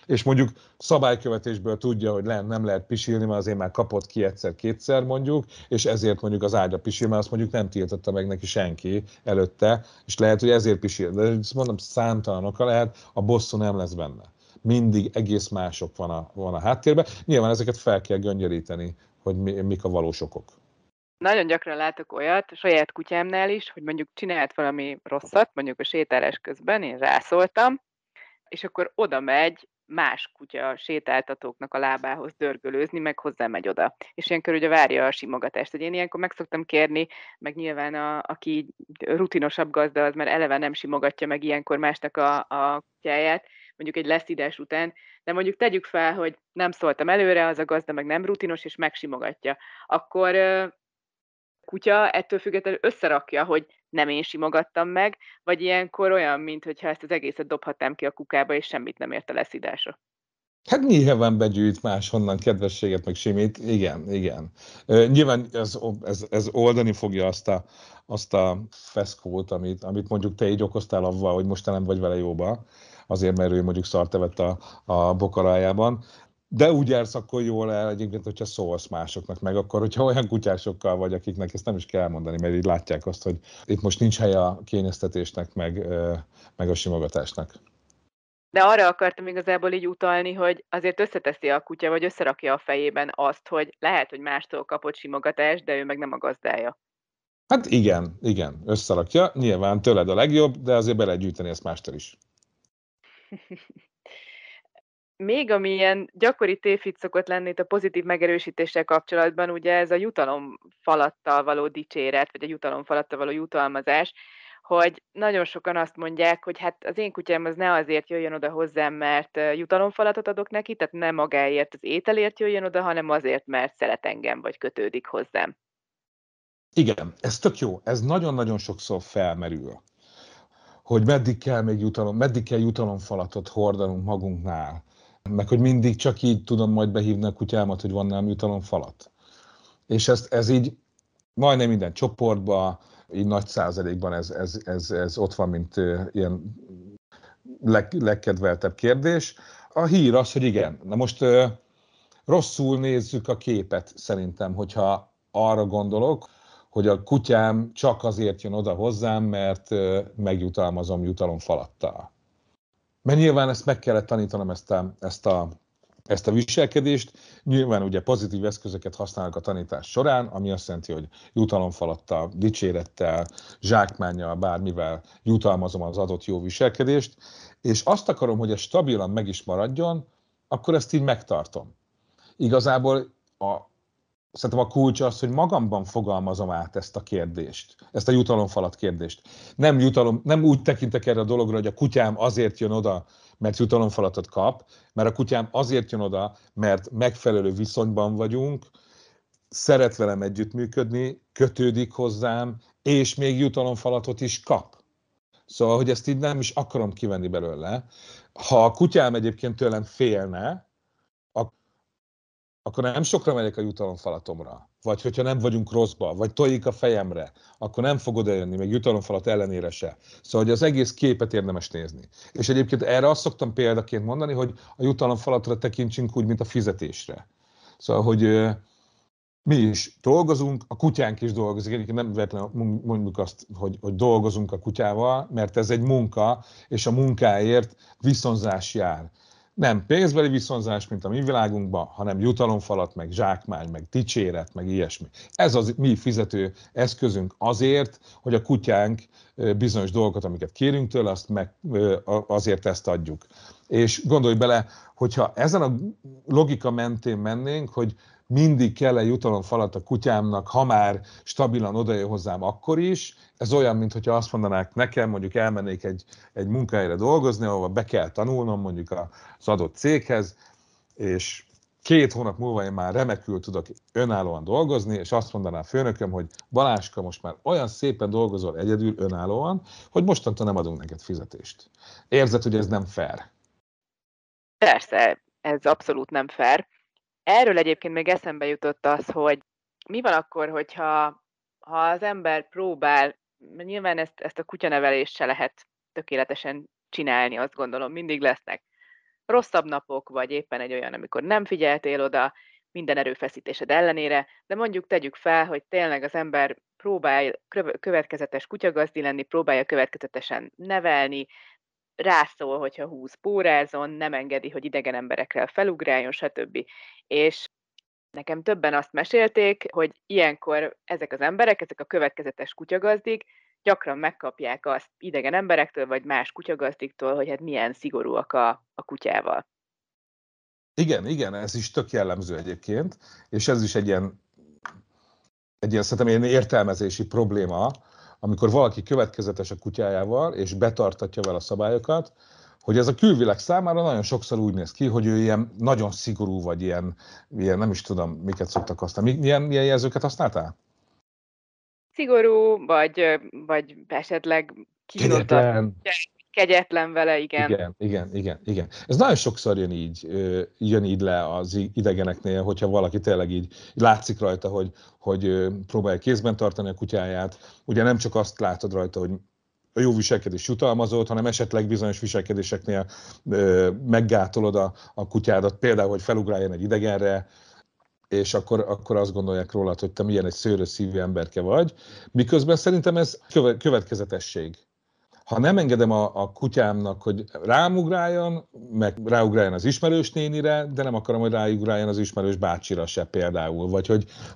és mondjuk szabálykövetésből tudja, hogy nem lehet pisilni, mert azért már kapott ki egyszer-kétszer mondjuk, és ezért mondjuk az ágyra pisil, mert azt mondjuk nem tiltotta meg neki senki előtte, és lehet, hogy ezért pisil. De mondom, számtalan oka lehet, a bosszú nem lesz benne. Mindig egész mások van a háttérben. Nyilván ezeket fel kell göngyölíteni, hogy mik a valós okok. Nagyon gyakran látok olyat, saját kutyámnál is, hogy mondjuk csinált valami rosszat, mondjuk a sétálás közben, én rászóltam, és akkor oda megy más kutya sétáltatóknak a lábához dörgölőzni, meg hozzá megy oda. És ilyenkor ugye várja a simogatást. Hogy én ilyenkor meg szoktam kérni, meg nyilván aki rutinosabb gazda, az már eleve nem simogatja meg ilyenkor másnak a kutyáját, mondjuk egy leszidás után, de mondjuk tegyük fel, hogy nem szóltam előre, az a gazda meg nem rutinos, és megsimogatja. Akkor kutya ettől függetlenül összerakja, hogy nem én simogattam meg, vagy ilyenkor olyan, mintha ezt az egészet dobhatnám ki a kukába, és semmit nem ért a leszidásra. Hát nyilván begyűjt máshonnan kedvességet, meg simít. Igen, igen. Nyilván ez oldani fogja azt a feszkót, amit mondjuk te így okoztál avval, hogy most te nem vagy vele jóba, azért, mert ő mondjuk szart evett a bokarájában. De úgy jársz akkor jól el egyébként, hogyha szólsz másoknak, meg akkor, hogyha olyan kutyásokkal vagy, akiknek ezt nem is kell mondani, mert így látják azt, hogy itt most nincs helye a kényeztetésnek, meg a simogatásnak. De arra akartam igazából így utalni, hogy azért összeteszi a kutya, vagy összerakja a fejében azt, hogy lehet, hogy mástól kapott simogatást, de ő meg nem a gazdája. Hát igen, összerakja. Nyilván tőled a legjobb, de azért be lehet gyűjteni ezt mástól is. Még ami ilyen gyakori tévhit szokott lenni itt a pozitív megerősítéssel kapcsolatban, ugye ez a jutalomfalattal való dicséret, vagy a jutalomfalattal való jutalmazás, hogy nagyon sokan azt mondják, hogy hát az én kutyám az ne azért jöjjön oda hozzám, mert jutalomfalatot adok neki, tehát nem magáért az ételért jöjjön oda, hanem azért, mert szeret engem, vagy kötődik hozzám. Igen, ez tök jó. Ez nagyon-nagyon sokszor felmerül, hogy meddig kell jutalomfalatot hordanunk magunknál, meg hogy mindig csak így tudom majd behívni a kutyámat, hogy van nálam jutalomfalat. És ez így majdnem minden csoportban, így nagy százalékban ez ott van, mint ilyen legkedveltebb kérdés. A hír az, hogy igen. Na most rosszul nézzük a képet szerintem, hogyha arra gondolok, hogy a kutyám csak azért jön oda hozzám, mert megjutalmazom jutalomfalattal. Mert nyilván ezt meg kellett tanítanom, ezt a viselkedést. Nyilván ugye pozitív eszközöket használok a tanítás során, ami azt jelenti, hogy jutalomfalattal, dicsérettel, zsákmánnyal, bármivel jutalmazom az adott jó viselkedést, és azt akarom, hogy ez stabilan meg is maradjon, akkor ezt így megtartom. Igazából szerintem a kulcs az, hogy magamban fogalmazom át ezt a kérdést, ezt a jutalomfalat kérdést. Nem úgy tekintek erre a dologra, hogy a kutyám azért jön oda, mert jutalomfalatot kap, mert a kutyám azért jön oda, mert megfelelő viszonyban vagyunk, szeret velem együttműködni, kötődik hozzám, és még jutalomfalatot is kap. Szóval, hogy ezt így nem is akarom kivenni belőle. Ha a kutyám egyébként tőlem félne, akkor nem sokra megyek a jutalomfalatomra. Vagy hogyha nem vagyunk rosszba, vagy tojik a fejemre, akkor nem fog odajönni, még jutalomfalat ellenére se. Szóval, hogy az egész képet érdemes nézni. És egyébként erre azt szoktam példaként mondani, hogy a jutalomfalatra tekintsünk úgy, mint a fizetésre. Szóval, hogy mi is dolgozunk, a kutyánk is dolgozik. Egyébként nem véletlenül mondjuk azt, hogy dolgozunk a kutyával, mert ez egy munka, és a munkáért viszonzás jár. Nem pénzbeli viszonzás, mint a mi világunkban, hanem jutalomfalat, meg zsákmány, meg dicséret, meg ilyesmi. Ez az mi fizető eszközünk azért, hogy a kutyánk bizonyos dolgokat, amiket kérünk tőle, azért ezt adjuk. És gondolj bele, hogyha ezen a logika mentén mennénk, hogy mindig kell egy jutalomfalat a kutyámnak, ha már stabilan odajön hozzám akkor is. Ez olyan, mintha azt mondanák nekem, mondjuk elmennék egy munkahelyre dolgozni, ahol be kell tanulnom mondjuk az adott céghez, és 2 hónap múlva én már remekül tudok önállóan dolgozni, és azt mondaná a főnököm, hogy Baláska, most már olyan szépen dolgozol egyedül önállóan, hogy mostantól nem adunk neked fizetést. Érzed, hogy ez nem fair? Persze, ez abszolút nem fair. Erről egyébként még eszembe jutott az, hogy mi van akkor, hogyha az ember próbál, nyilván ezt a kutyanevelést se lehet tökéletesen csinálni, azt gondolom, mindig lesznek rosszabb napok, vagy éppen egy olyan, amikor nem figyeltél oda minden erőfeszítésed ellenére, de mondjuk tegyük fel, hogy tényleg az ember próbál következetes kutyagazdi lenni, próbálja következetesen nevelni, rászól, hogyha húz pórázon, nem engedi, hogy idegen emberekre felugráljon, stb. És nekem többen azt mesélték, hogy ilyenkor ezek az emberek, ezek a következetes kutyagazdik gyakran megkapják azt idegen emberektől, vagy más kutyagazdiktól, hogy hát milyen szigorúak a kutyával. Igen, ez is tök jellemző egyébként, és ez is egy ilyen szerintem ilyen értelmezési probléma, amikor valaki következetes a kutyájával, és betartatja vele a szabályokat, hogy ez a külvilág számára nagyon sokszor úgy néz ki, hogy ő ilyen nagyon szigorú, vagy ilyen nem is tudom, miket szoktak használni. Milyen jelzőket használtál? Szigorú, vagy esetleg kínosabb, kegyetlen vele, igen. Igen. Ez nagyon sokszor jön így le az idegeneknél, hogyha valaki tényleg így látszik rajta, hogy próbálja kézben tartani a kutyáját. Ugye nem csak azt látod rajta, hogy a jó viselkedés jutalmazott, hanem esetleg bizonyos viselkedéseknél meggátolod a kutyádat, például, hogy felugráljon egy idegenre, és akkor azt gondolják rólad, hogy te milyen egy szőrös szívű emberke vagy. Miközben szerintem ez következetesség. Ha nem engedem a kutyámnak, hogy ráugráljon, meg ráugráljon az ismerős nénire, de nem akarom, hogy ráugráljon az ismerős bácsira se például.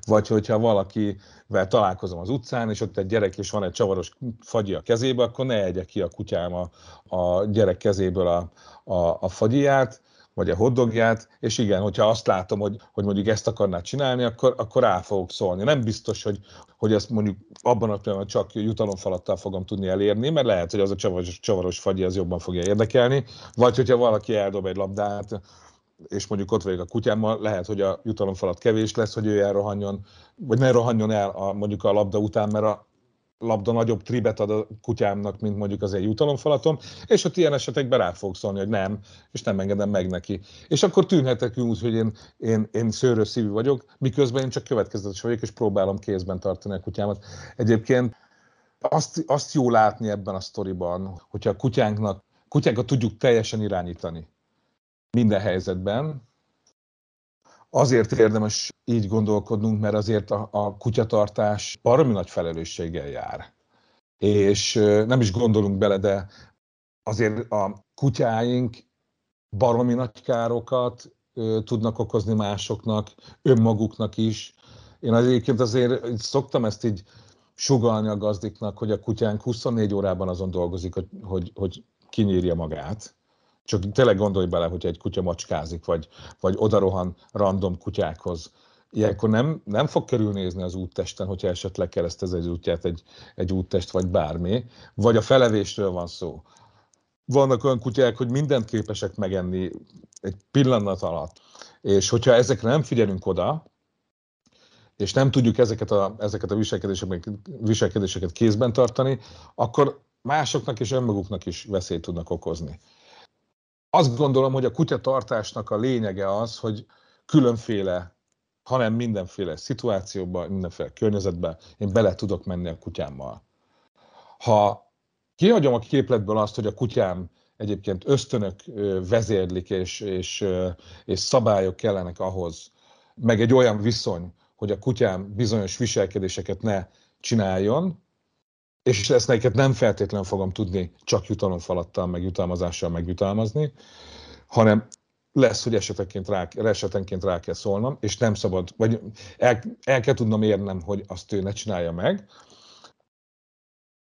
Vagy hogyha valakivel találkozom az utcán, és ott egy gyerek, és van egy csavaros fagyi a kezébe, akkor ne egye ki a kutyám a gyerek kezéből a fagyiját, vagy a hotdogját, és igen, hogyha azt látom, hogy mondjuk ezt akarná csinálni, akkor rá fogok szólni. Nem biztos, hogy ezt mondjuk abban a pillanatban csak jutalomfalattal fogom tudni elérni, mert lehet, hogy az a csavaros fagyi az jobban fogja érdekelni, vagy hogyha valaki eldob egy labdát, és mondjuk ott vagyok a kutyámmal, lehet, hogy a jutalomfalat kevés lesz, hogy ő elrohanjon, vagy ne rohanjon el mondjuk a labda után, mert a labda nagyobb tribet ad a kutyámnak, mint mondjuk az én jutalomfalatom, és ott ilyen esetekben rá fogok szólni, hogy nem, és nem engedem meg neki. És akkor tűnhetek úgy, hogy én szőrös szívű vagyok, miközben én csak következetes vagyok, és próbálom kézben tartani a kutyámat. Egyébként azt jó látni ebben a sztoriban, hogyha a kutyánkat tudjuk teljesen irányítani minden helyzetben. Azért érdemes így gondolkodnunk, mert azért a kutyatartás baromi nagy felelősséggel jár. És nem is gondolunk bele, de azért a kutyáink baromi nagy károkat tudnak okozni másoknak, önmaguknak is. Én egyébként azért szoktam ezt így sugallni a gazdiknak, hogy a kutyánk 24 órában azon dolgozik, hogy kinyírja magát. Csak tényleg gondolj bele, hogyha egy kutya macskázik, vagy odarohan random kutyákhoz. Ilyenkor nem fog körülnézni az úttesten, hogyha esetleg keresztez egy útját egy úttest, vagy bármi. Vagy a felevésről van szó. Vannak olyan kutyák, hogy mindent képesek megenni egy pillanat alatt. És hogyha ezekre nem figyelünk oda, és nem tudjuk ezeket a viselkedéseket kézben tartani, akkor másoknak és önmaguknak is veszélyt tudnak okozni. Azt gondolom, hogy a kutyatartásnak a lényege az, hogy különféle, hanem mindenféle szituációban, mindenféle környezetben én bele tudok menni a kutyámmal. Ha kihagyom a képletből azt, hogy a kutyám egyébként ösztönök vezérlik, és szabályok kellenek ahhoz, meg egy olyan viszony, hogy a kutyám bizonyos viselkedéseket ne csináljon, és ezt neked nem feltétlenül fogom tudni csak jutalomfalattal, meg jutalmazással megjutalmazni, hanem lesz, hogy esetenként rá kell szólnom, és nem szabad, vagy el kell tudnom érnem, hogy ő ne csinálja meg,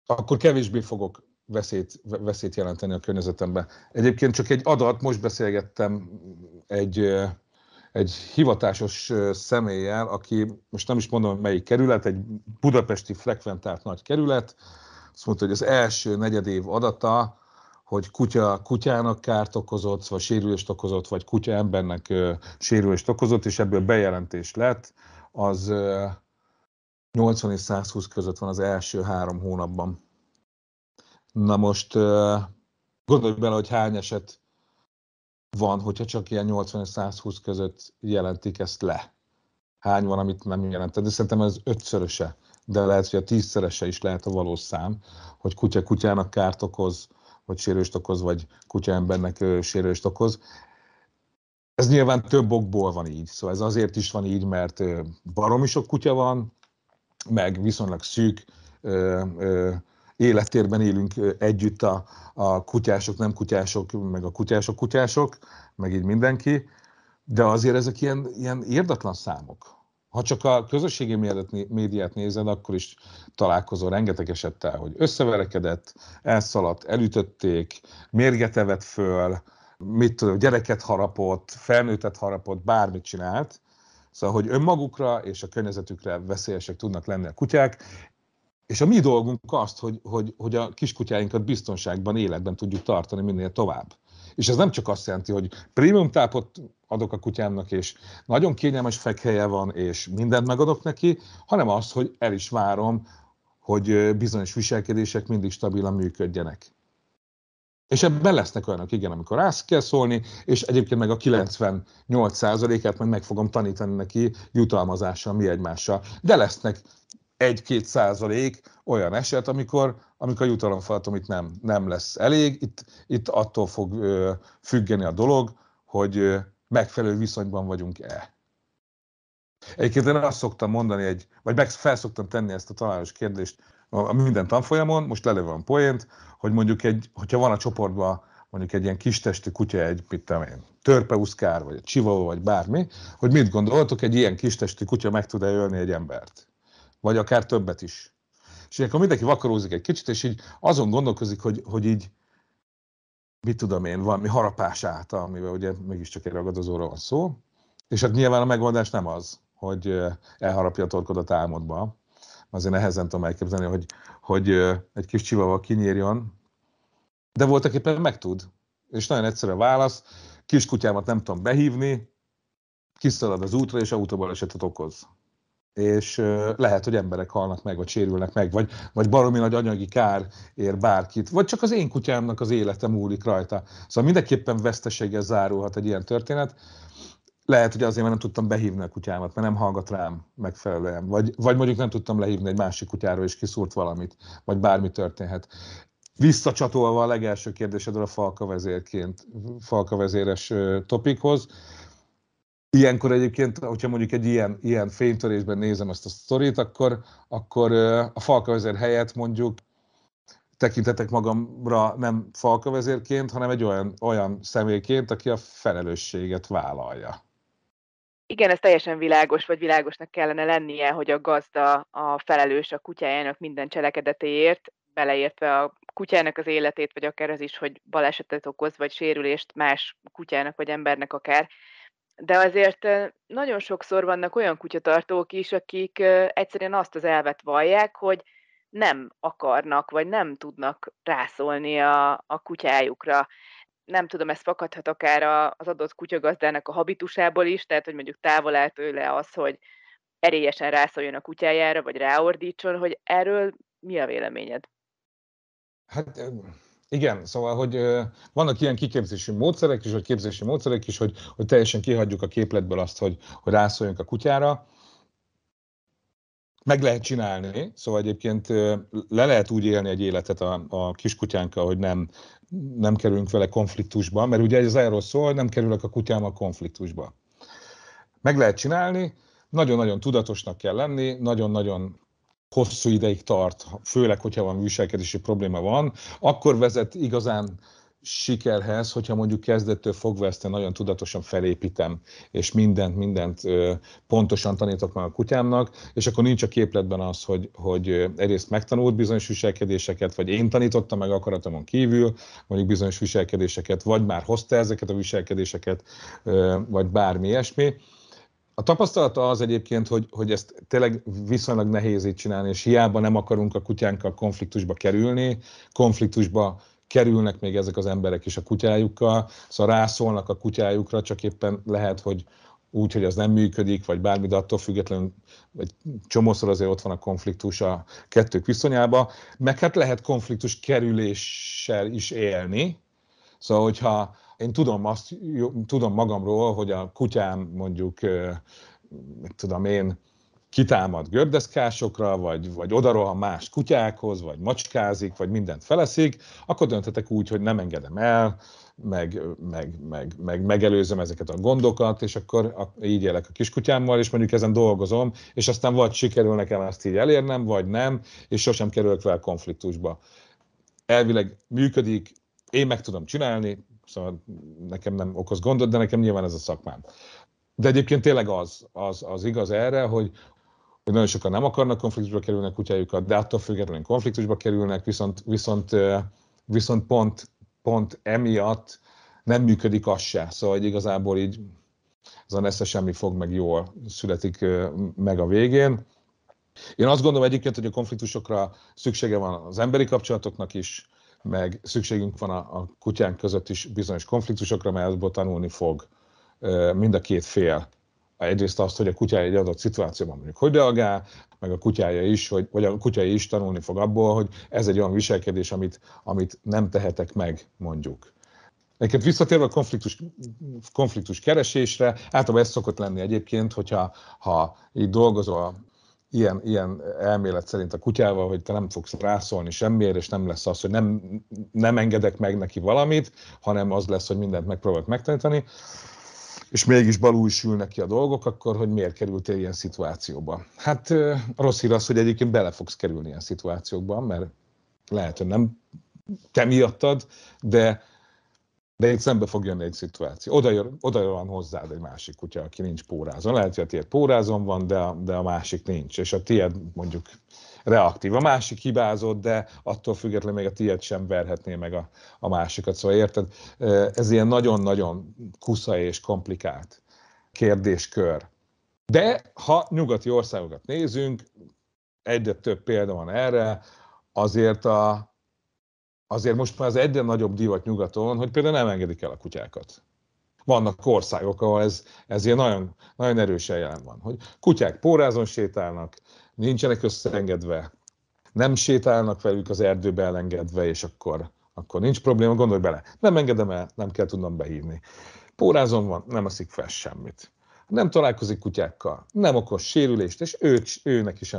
akkor kevésbé fogok veszélyt jelenteni a környezetemben. Egyébként csak egy adat, most beszélgettem egy hivatásos személlyel, aki, most nem is mondom, hogy melyik kerület, egy budapesti frekventált nagy kerület, azt mondta, hogy az első negyedév adata, hogy kutyának kárt okozott, vagy sérülést okozott, vagy kutya embernek sérülést okozott, és ebből bejelentés lett, az 80 és 120 között van az első 3 hónapban. Na most gondolj bele, hogy hány eset van, hogyha csak ilyen 80 és 120 között jelentik ezt le. Hány van, amit nem jelentett, de szerintem ez 5-szöröse, de lehet, hogy a 10-szerese is lehet a valós szám, hogy kutyának kárt okoz, vagy sérülést okoz, vagy kutya embernek sérülést okoz. Ez nyilván több okból van így, szóval ez azért is van így, mert baromi sok kutya van, meg viszonylag szűk élettérben élünk együtt a kutyások, nem kutyások, meg a kutyások, meg így mindenki, de azért ezek ilyen irdatlan számok. Ha csak a közösségi médiát nézed, akkor is találkozol rengeteg esettel, hogy összeverekedett, elszaladt, elütötték, mérget evett föl, gyereket harapott, felnőttet harapott, bármit csinált. Szóval, hogy önmagukra és a környezetükre veszélyesek tudnak lenni a kutyák, és a mi dolgunk azt, hogy a kiskutyáinkat biztonságban, életben tudjuk tartani minél tovább. És ez nem csak azt jelenti, hogy prémium tápot adok a kutyámnak, és nagyon kényelmes fekhelye van, és mindent megadok neki, hanem az, hogy el is várom, hogy bizonyos viselkedések mindig stabilan működjenek. És ebben lesznek olyanok, igen, amikor rá kell szólni, és egyébként meg a 98%-át meg fogom tanítani neki jutalmazással, mi egymással. De lesznek 1-2% olyan eset, amikor a jutalomfalatom itt nem lesz elég. Itt attól fog függeni a dolog, hogy megfelelő viszonyban vagyunk-e. Egyébként én azt szoktam mondani, vagy fel szoktam tenni ezt a találós kérdést a minden tanfolyamon, most lelőve a poént, hogy mondjuk hogyha van a csoportban mondjuk egy ilyen kistestű kutya, egy törpeuszkár, vagy egy chihuahua, vagy bármi, hogy mit gondoltok, egy ilyen kistestű kutya meg tud-e ölni egy embert? Vagy akár többet is. És akkor mindenki vakarózik egy kicsit, és így azon gondolkozik, hogy így, mit tudom én, valami harapás által, amivel ugye mégiscsak egy ragadozóról van szó. És hát nyilván a megoldás nem az, hogy elharapja a torkodat álmodba. Azért nehezen tudom elképzelni, hogy egy kis chihuahua kinyírjon, de voltak éppen meg tud. És nagyon egyszerű a válasz, kiskutyámat nem tudom behívni, kiszalad az útra, és autóbalesetet okoz. És lehet, hogy emberek halnak meg, vagy sérülnek meg, vagy baromi nagy anyagi kár ér bárkit, vagy csak az én kutyámnak az élete múlik rajta. Szóval mindenképpen veszteséggel zárulhat egy ilyen történet. Lehet, hogy azért, mert nem tudtam behívni a kutyámat, mert nem hallgat rám megfelelően. Vagy mondjuk nem tudtam lehívni egy másik kutyáról, és kiszúrt valamit, vagy bármi történhet. Visszacsatolva a legelső kérdésedről a falkavezéres topikhoz. Ilyenkor egyébként, hogyha mondjuk egy ilyen fénytörésben nézem ezt a sztorit, akkor a falkavezér helyett mondjuk tekintetek magamra nem falkavezérként, hanem egy olyan személyként, aki a felelősséget vállalja. Igen, ez teljesen világos, vagy világosnak kellene lennie, hogy a gazda a felelős a kutyájának minden cselekedetéért, beleértve a kutyának az életét, vagy akár az is, hogy balesetet okoz, vagy sérülést más kutyának, vagy embernek akár. De azért nagyon sokszor vannak olyan kutyatartók is, akik egyszerűen azt az elvet vallják, hogy nem akarnak, vagy nem tudnak rászólni a kutyájukra. Nem tudom, ez fakadhat akár az adott kutyagazdának a habitusából is, tehát hogy mondjuk távol áll tőle az, hogy erélyesen rászóljon a kutyájára, vagy ráordítson, hogy erről mi a véleményed? Hát igen, szóval, hogy vannak ilyen kiképzési módszerek is, vagy képzési módszerek is, hogy teljesen kihagyjuk a képletből azt, hogy rászóljunk a kutyára. Meg lehet csinálni, szóval egyébként le lehet úgy élni egy életet a kiskutyánkkal, hogy nem kerülünk vele konfliktusba, mert ugye ez arról szól, hogy nem kerülök a kutyámmal konfliktusba. Meg lehet csinálni, nagyon-nagyon tudatosnak kell lenni, nagyon-nagyon hosszú ideig tart, főleg, hogyha van viselkedési probléma van, akkor vezet igazán sikerhez, hogyha mondjuk kezdettől fogva ezt nagyon tudatosan felépítem, és mindent pontosan tanítok meg a kutyámnak, és akkor nincs a képletben az, hogy egyrészt megtanult bizonyos viselkedéseket, vagy én tanítottam meg akaratomon kívül, mondjuk bizonyos viselkedéseket, vagy már hozta ezeket a viselkedéseket, vagy bármi ilyesmi. A tapasztalata az egyébként, hogy ezt tényleg viszonylag nehéz így csinálni, és hiába nem akarunk a kutyánkkal konfliktusba kerülni, konfliktusba kerülnek még ezek az emberek is a kutyájukkal, szóval rászólnak a kutyájukra, csak éppen lehet, hogy úgy, hogy az nem működik, vagy bármi, de attól függetlenül egy csomószor azért ott van a konfliktus a kettők viszonyába, meg hát lehet konfliktus kerüléssel is élni, szóval hogyha én tudom magamról, hogy a kutyám mondjuk, mit tudom én, kitámad gördeszkásokra, vagy odarohan más kutyákhoz, vagy macskázik, vagy mindent feleszik, akkor dönthetek úgy, hogy nem engedem el, meg megelőzöm ezeket a gondokat, és akkor így élek a kiskutyámmal, és mondjuk ezen dolgozom, és aztán vagy sikerül nekem ezt így elérnem, vagy nem, és sosem kerülök vele konfliktusba. Elvileg működik, én meg tudom csinálni, szóval nekem nem okoz gondot, de nekem nyilván ez a szakmám. De egyébként tényleg az igaz erre, hogy nagyon sokan nem akarnak konfliktusba kerülni a kutyájukat, de attól függetlenül konfliktusba kerülnek, viszont pont emiatt nem működik az se. Szóval hogy igazából így ez a nesze semmi fog meg jól születik meg a végén. Én azt gondolom egyébként, hogy a konfliktusokra szüksége van az emberi kapcsolatoknak is, meg szükségünk van a kutyánk között is bizonyos konfliktusokra, mert ebből tanulni fog mind a két fél. egyrészt azt, hogy a kutyája egy adott szituációban mondjuk hogy reagál, meg a kutyája is, vagy a kutyája is tanulni fog abból, hogy ez egy olyan viselkedés, amit nem tehetek meg, mondjuk. Egyébként visszatérve a konfliktus keresésre, általában ez szokott lenni egyébként, hogyha így dolgozol ilyen elmélet szerint a kutyával, hogy te nem fogsz rászólni semmiért, és nem lesz az, hogy nem engedek meg neki valamit, hanem az lesz, hogy mindent megpróbálok megtanítani, és mégis balul sül neki a dolgok, akkor hogy miért kerültél ilyen szituációba? Hát a rossz hír az, hogy egyébként bele fogsz kerülni ilyen szituációkban, mert lehet, hogy nem te miattad, de itt szembe fog jönni egy szituáció. Oda van hozzád egy másik kutya, aki nincs pórázon. Lehet, hogy a tiéd pórázon van, de a másik nincs. És a tiéd mondjuk reaktív. A másik hibázott, de attól függetlenül még a tiéd sem verhetné meg a másikat. Szóval érted, ez ilyen nagyon-nagyon kusza és komplikált kérdéskör. De ha nyugati országokat nézünk, egyre több példa van erre, azért most már az egyre nagyobb divat nyugaton, hogy például nem engedik el a kutyákat. Vannak országok, ahol ez ilyen nagyon, nagyon erősen jelen van, hogy kutyák pórázon sétálnak, nincsenek összeengedve, nem sétálnak velük az erdőbe elengedve, és akkor nincs probléma, gondolj bele. Nem engedem el, nem kell tudnom behívni. Pórázon van, nem eszik fel semmit. Nem találkozik kutyákkal, nem okoz sérülést, és őnek is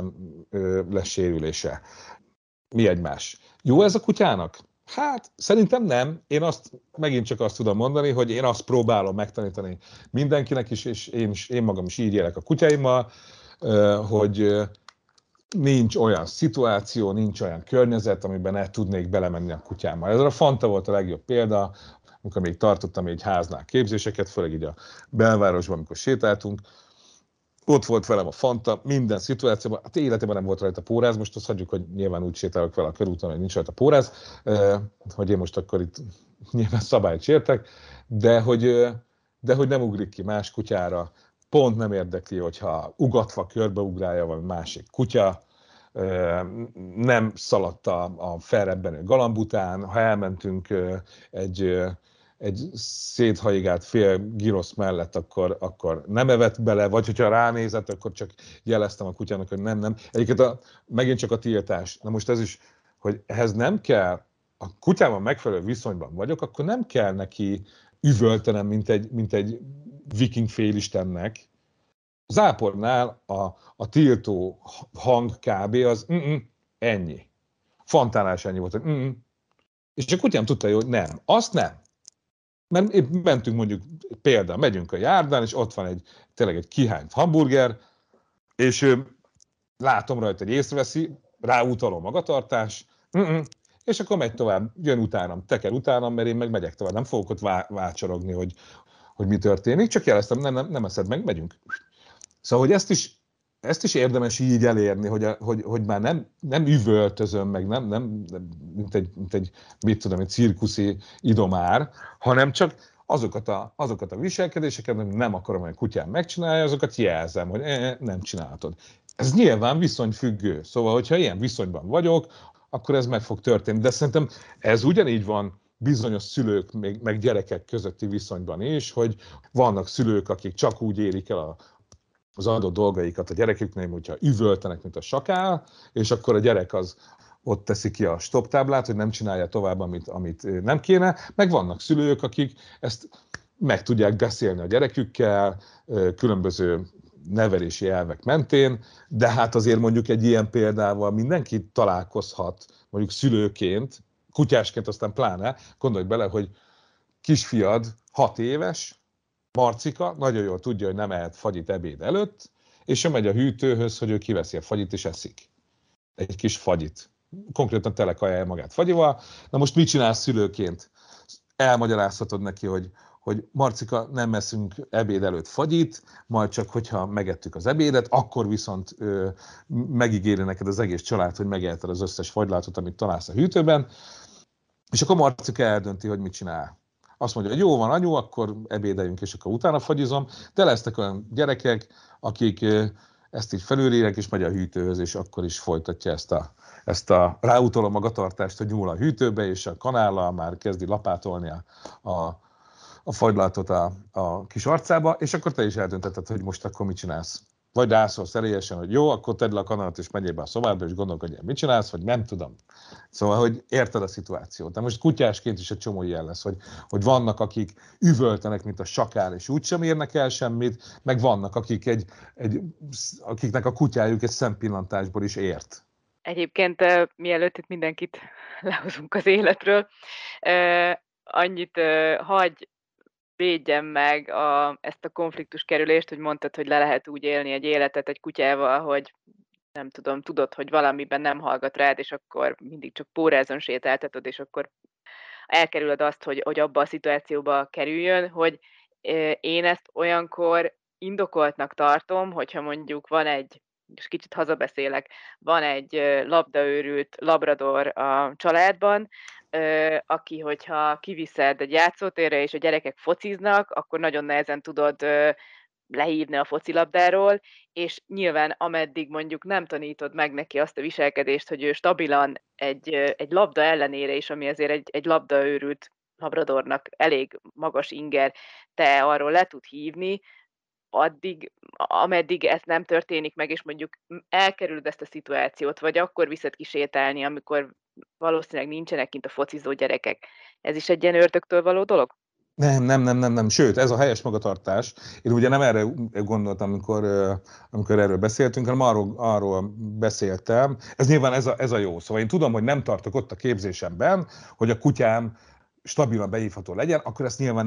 lesz sérülése. Mi egymás? Jó ez a kutyának? Hát szerintem nem. Én megint csak azt tudom mondani, hogy én azt próbálom megtanítani mindenkinek is, és én magam is így élek a kutyáimmal, hogy nincs olyan szituáció, nincs olyan környezet, amiben ne tudnék belemenni a kutyámmal. Ez a Fanta volt a legjobb példa, amikor még tartottam egy háznál képzéseket, főleg így a belvárosban, amikor sétáltunk. Ott volt velem a Fanta, minden szituációban, hát életében nem volt rajta póráz, most azt hagyjuk, hogy nyilván úgy sétálok vele a körúton, hogy nincs rajta póráz, hogy én most akkor itt nyilván szabályt sértek, de hogy nem ugrik ki más kutyára, pont nem érdekli, hogyha ugatva körbeugrálja valami másik kutya, nem szaladt a felrebbenő galamb után, ha elmentünk egy széthaigált fél girosz mellett, akkor nem evett bele, vagy hogyha ránézett, akkor csak jeleztem a kutyának, hogy nem. Egyébként megint csak a tiltás. Na most ez is, hogy ehhez nem kell, a kutyával megfelelő viszonyban vagyok, akkor nem kell neki üvöltenem, mint egy viking félistennek. Zápornál a tiltó hang kb. Az ennyi. Fantánál is ennyi volt, hogy és a kutyám tudta jó, hogy nem. Azt nem. Mert épp mentünk mondjuk például, megyünk a járdán, és ott van tényleg egy kihányt hamburger, és látom rajta, hogy észreveszi, ráutaló magatartás, és akkor megy tovább, jön utánam, teker utánam, mert én meg megyek tovább, nem fogok ott vácsorogni, hogy mi történik, csak jeleztem, nem eszed meg, megyünk. Szóval, hogy ezt is érdemes így elérni, hogy már nem üvöltözöm, meg nem mint egy mit tudom, egy cirkuszi idomár, hanem csak azokat a viselkedéseket, amit nem akarom, hogy a kutyám megcsinálja, azokat jelzem, hogy nem csinálhatod. Ez nyilván viszonyfüggő. Szóval, hogyha ilyen viszonyban vagyok, akkor ez meg fog történni. De szerintem ez ugyanígy van bizonyos szülők, meg gyerekek közötti viszonyban is, hogy vannak szülők, akik csak úgy érik el az adott dolgaikat a gyereküknél, hogyha üvöltenek, mint a sakál, és akkor a gyerek az ott teszi ki a stop táblát, hogy nem csinálja tovább, amit nem kéne. Meg vannak szülők, akik ezt meg tudják beszélni a gyerekükkel, különböző nevelési elvek mentén, de hát azért mondjuk egy ilyen példával mindenki találkozhat, mondjuk szülőként, kutyásként aztán pláne, gondolj bele, hogy kisfiad 6 éves, Marcika, nagyon jól tudja, hogy nem ehet fagyit ebéd előtt, és ő megy a hűtőhöz, hogy ő kiveszi a fagyit és eszik. Egy kis fagyit. Konkrétan telekajálja magát fagyival. Na most mit csinálsz szülőként? Elmagyarázhatod neki, hogy Marcika, nem eszünk ebéd előtt fagyit, majd csak hogyha megettük az ebédet, akkor viszont megígéri neked az egész család, hogy megeheted az összes fagylátot, amit találsz a hűtőben, és akkor Marcika eldönti, hogy mit csinál. Azt mondja, hogy jó van anyu, akkor ebédeljünk, és akkor utána fagyizom, de lesznek olyan gyerekek, akik ezt így felülírják, és megy a hűtőhöz, és akkor is folytatja ezt a ráutaló magatartást, hogy nyúl a hűtőbe, és a kanállal már kezdi lapátolni a a fagylaltot a kis arcába, és akkor te is eldöntheted, hogy most akkor mit csinálsz. Vagy rászol szerélyesen, hogy jó, akkor tedd le a kanalat, és menjél be a szobádba, és gondolkodjál, mit csinálsz, vagy nem tudom. Szóval, hogy érted a szituációt. De most kutyásként is egy csomó ilyen lesz, hogy vannak, akik üvöltenek, mint a sakál, és úgysem érnek el semmit, meg vannak, akiknek a kutyájuk egy szempillantásból is ért. Egyébként mielőtt itt mindenkit lehozunk az életről, annyit hagyj védjem meg ezt a konfliktuskerülést, hogy mondtad, hogy le lehet úgy élni egy életet egy kutyával, hogy nem tudom, tudod, hogy valamiben nem hallgat rád, és akkor mindig csak pórázon sétáltatod, és akkor elkerülöd azt, hogy abba a szituációba kerüljön, hogy én ezt olyankor indokoltnak tartom, hogyha mondjuk van egy, és kicsit hazabeszélek, van egy labdaőrült labrador a családban, aki, hogyha kiviszed egy játszótérre, és a gyerekek fociznak, akkor nagyon nehezen tudod lehívni a focilabdáról, és nyilván ameddig mondjuk nem tanítod meg neki azt a viselkedést, hogy ő stabilan egy labda ellenére is, ami azért egy labdaőrült labradornak elég magas inger, te arról le tud hívni, addig, ameddig ez nem történik meg, és mondjuk elkerülöd ezt a szituációt, vagy akkor viszed kisétálni, amikor valószínűleg nincsenek kint a focizó gyerekek. Ez is egy ilyen ördögtől való dolog? Nem. Sőt, ez a helyes magatartás. Én ugye nem erre gondoltam, amikor erről beszéltünk, hanem arról beszéltem. Ez nyilván ez a jó. Szóval én tudom, hogy nem tartok ott a képzésemben, hogy a kutyám stabilan beívható legyen, akkor ezt nyilván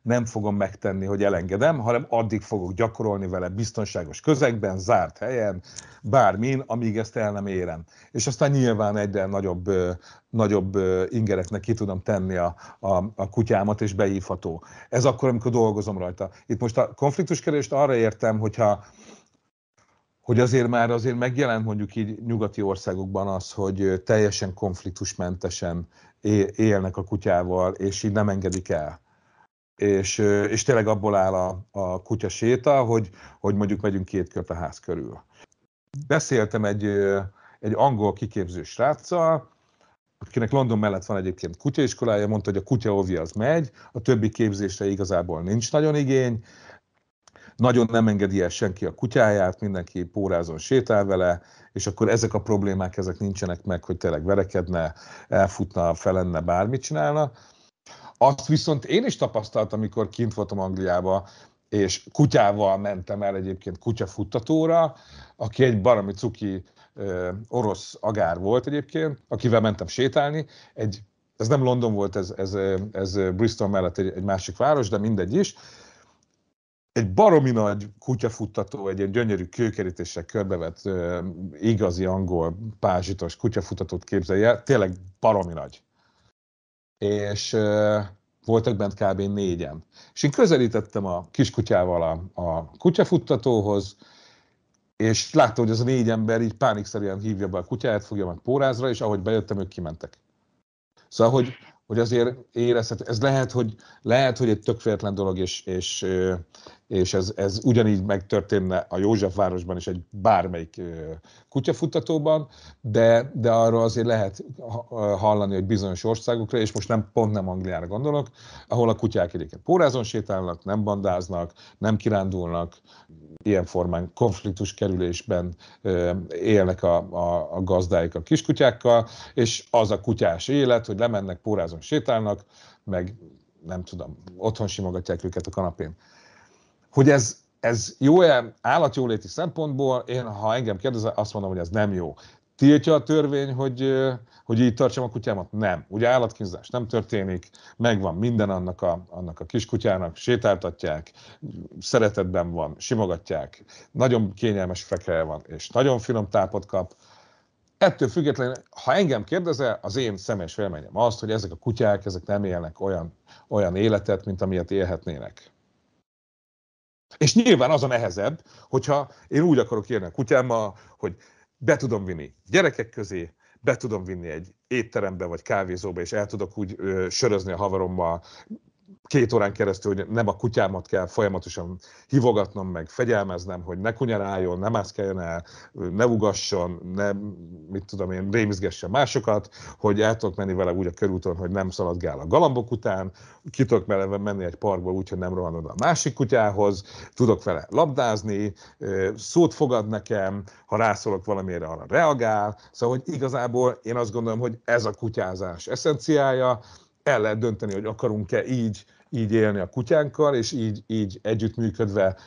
nem fogom megtenni, hogy elengedem, hanem addig fogok gyakorolni vele biztonságos közegben, zárt helyen, bármin, amíg ezt el nem érem. És aztán nyilván egyre nagyobb ingereknek ki tudom tenni a kutyámat, és beívható. Ez akkor, amikor dolgozom rajta. Itt most a konfliktuskerülést arra értem, hogy azért megjelent mondjuk így nyugati országokban az, hogy teljesen konfliktusmentesen élnek a kutyával, és így nem engedik el. És tényleg abból áll a kutya séta, hogy mondjuk megyünk 2 kört a ház körül. Beszéltem egy angol kiképző sráccal, akinek London mellett van egyébként kutyaiskolája, mondta, hogy a kutyaovi az megy, a többi képzésre igazából nincs nagyon igény, nagyon nem engedi el senki a kutyáját, mindenki pórázon sétál vele, és akkor ezek a problémák ezek nincsenek meg, hogy tényleg verekedne, elfutna, felenne, bármit csinálna. Azt viszont én is tapasztaltam, amikor kint voltam Angliába, és kutyával mentem el egyébként kutyafuttatóra, aki egy baromi cuki orosz agár volt egyébként, akivel mentem sétálni. Ez nem London volt, ez Bristol mellett egy másik város, de mindegy is. Egy baromi nagy kutyafuttató, egy ilyen gyönyörű kőkerítéssel körbevett igazi angol pázsitos kutyafutatót képzelje el, tényleg baromi nagy. És voltak bent kb. 4-en. És én közelítettem a kiskutyával a kutyafuttatóhoz, és láttam, hogy az a 4 ember így pánikszerűen hívja be a kutyáját, fogja meg pórázra, és ahogy bejöttem, ők kimentek. Szóval, hogy azért érezhető, ez lehet, hogy egy tök véletlen dolog, és ez ugyanígy megtörténne a Józsefvárosban is egy bármelyik kutyafuttatóban, de arról azért lehet hallani, hogy bizonyos országokra, és most pont nem Angliára gondolok, ahol a kutyák egyébként pórázon sétálnak, nem bandáznak, nem kirándulnak, ilyen formán konfliktuskerülésben élnek a gazdáik a kiskutyákkal, és az a kutyás élet, hogy lemennek, pórázon sétálnak, meg nem tudom, otthon simogatják őket a kanapén. Hogy ez jó-e állatjóléti szempontból, én, ha engem kérdezel, azt mondom, hogy ez nem jó. Tiltja a törvény, hogy így tartsam a kutyámat? Nem. Ugye állatkínzás nem történik, megvan minden annak a kiskutyának, sétáltatják, szeretetben van, simogatják, nagyon kényelmes fekhelye van, és nagyon finom tápot kap. Ettől függetlenül, ha engem kérdezel, az én személyes véleményem az, hogy ezek a kutyák, ezek nem élnek olyan életet, mint amilyet élhetnének. És nyilván az a nehezebb, hogyha én úgy akarok élni a kutyámmal, hogy be tudom vinni gyerekek közé, be tudom vinni egy étterembe vagy kávézóba, és el tudok úgy sörözni a haverommal, 2 órán keresztül, hogy nem a kutyámat kell folyamatosan hívogatnom, meg fegyelmeznem, hogy ne kunyaráljon, ne mászkáljon el, ne ugasson, ne, mit tudom én, rémizgessen másokat, hogy el tudok menni vele úgy a körúton, hogy nem szaladgál a galambok után, ki tudok vele menni egy parkba úgy, hogy nem rohan oda a másik kutyához, tudok vele labdázni, szót fogad nekem, ha rászólok valamire, arra reagál. Szóval, hogy igazából én azt gondolom, hogy ez a kutyázás eszenciája, el lehet dönteni, hogy akarunk-e így élni a kutyánkkal, és így együttműködve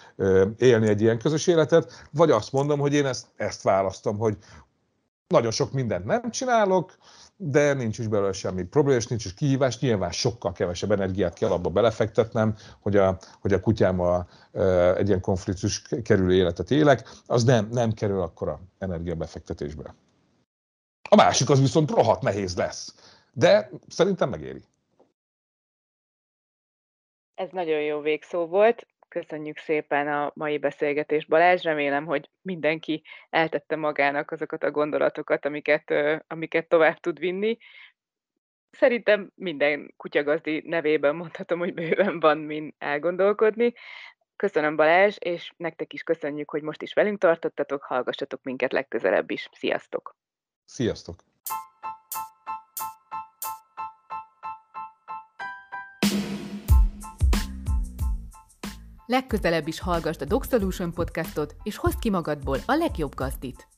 élni egy ilyen közös életet, vagy azt mondom, hogy én ezt választom, hogy nagyon sok mindent nem csinálok, de nincs is belőle semmi probléma, és nincs is kihívás, nyilván sokkal kevesebb energiát kell abba belefektetnem, hogy a kutyámmal egy ilyen konfliktus kerülő életet élek, az nem kerül akkora energiabefektetésbe. A másik az viszont rohadt nehéz lesz, de szerintem megéri. Ez nagyon jó végszó volt. Köszönjük szépen a mai beszélgetést, Balázs. Remélem, hogy mindenki eltette magának azokat a gondolatokat, amiket tovább tud vinni. Szerintem minden kutyagazdi nevében mondhatom, hogy bőven van min elgondolkodni. Köszönöm, Balázs, és nektek is köszönjük, hogy most is velünk tartottatok, hallgassatok minket legközelebb is. Sziasztok! Sziasztok! Legközelebb is hallgasd a Dog Solution podcastot, és hozd ki magadból a legjobb gazdit!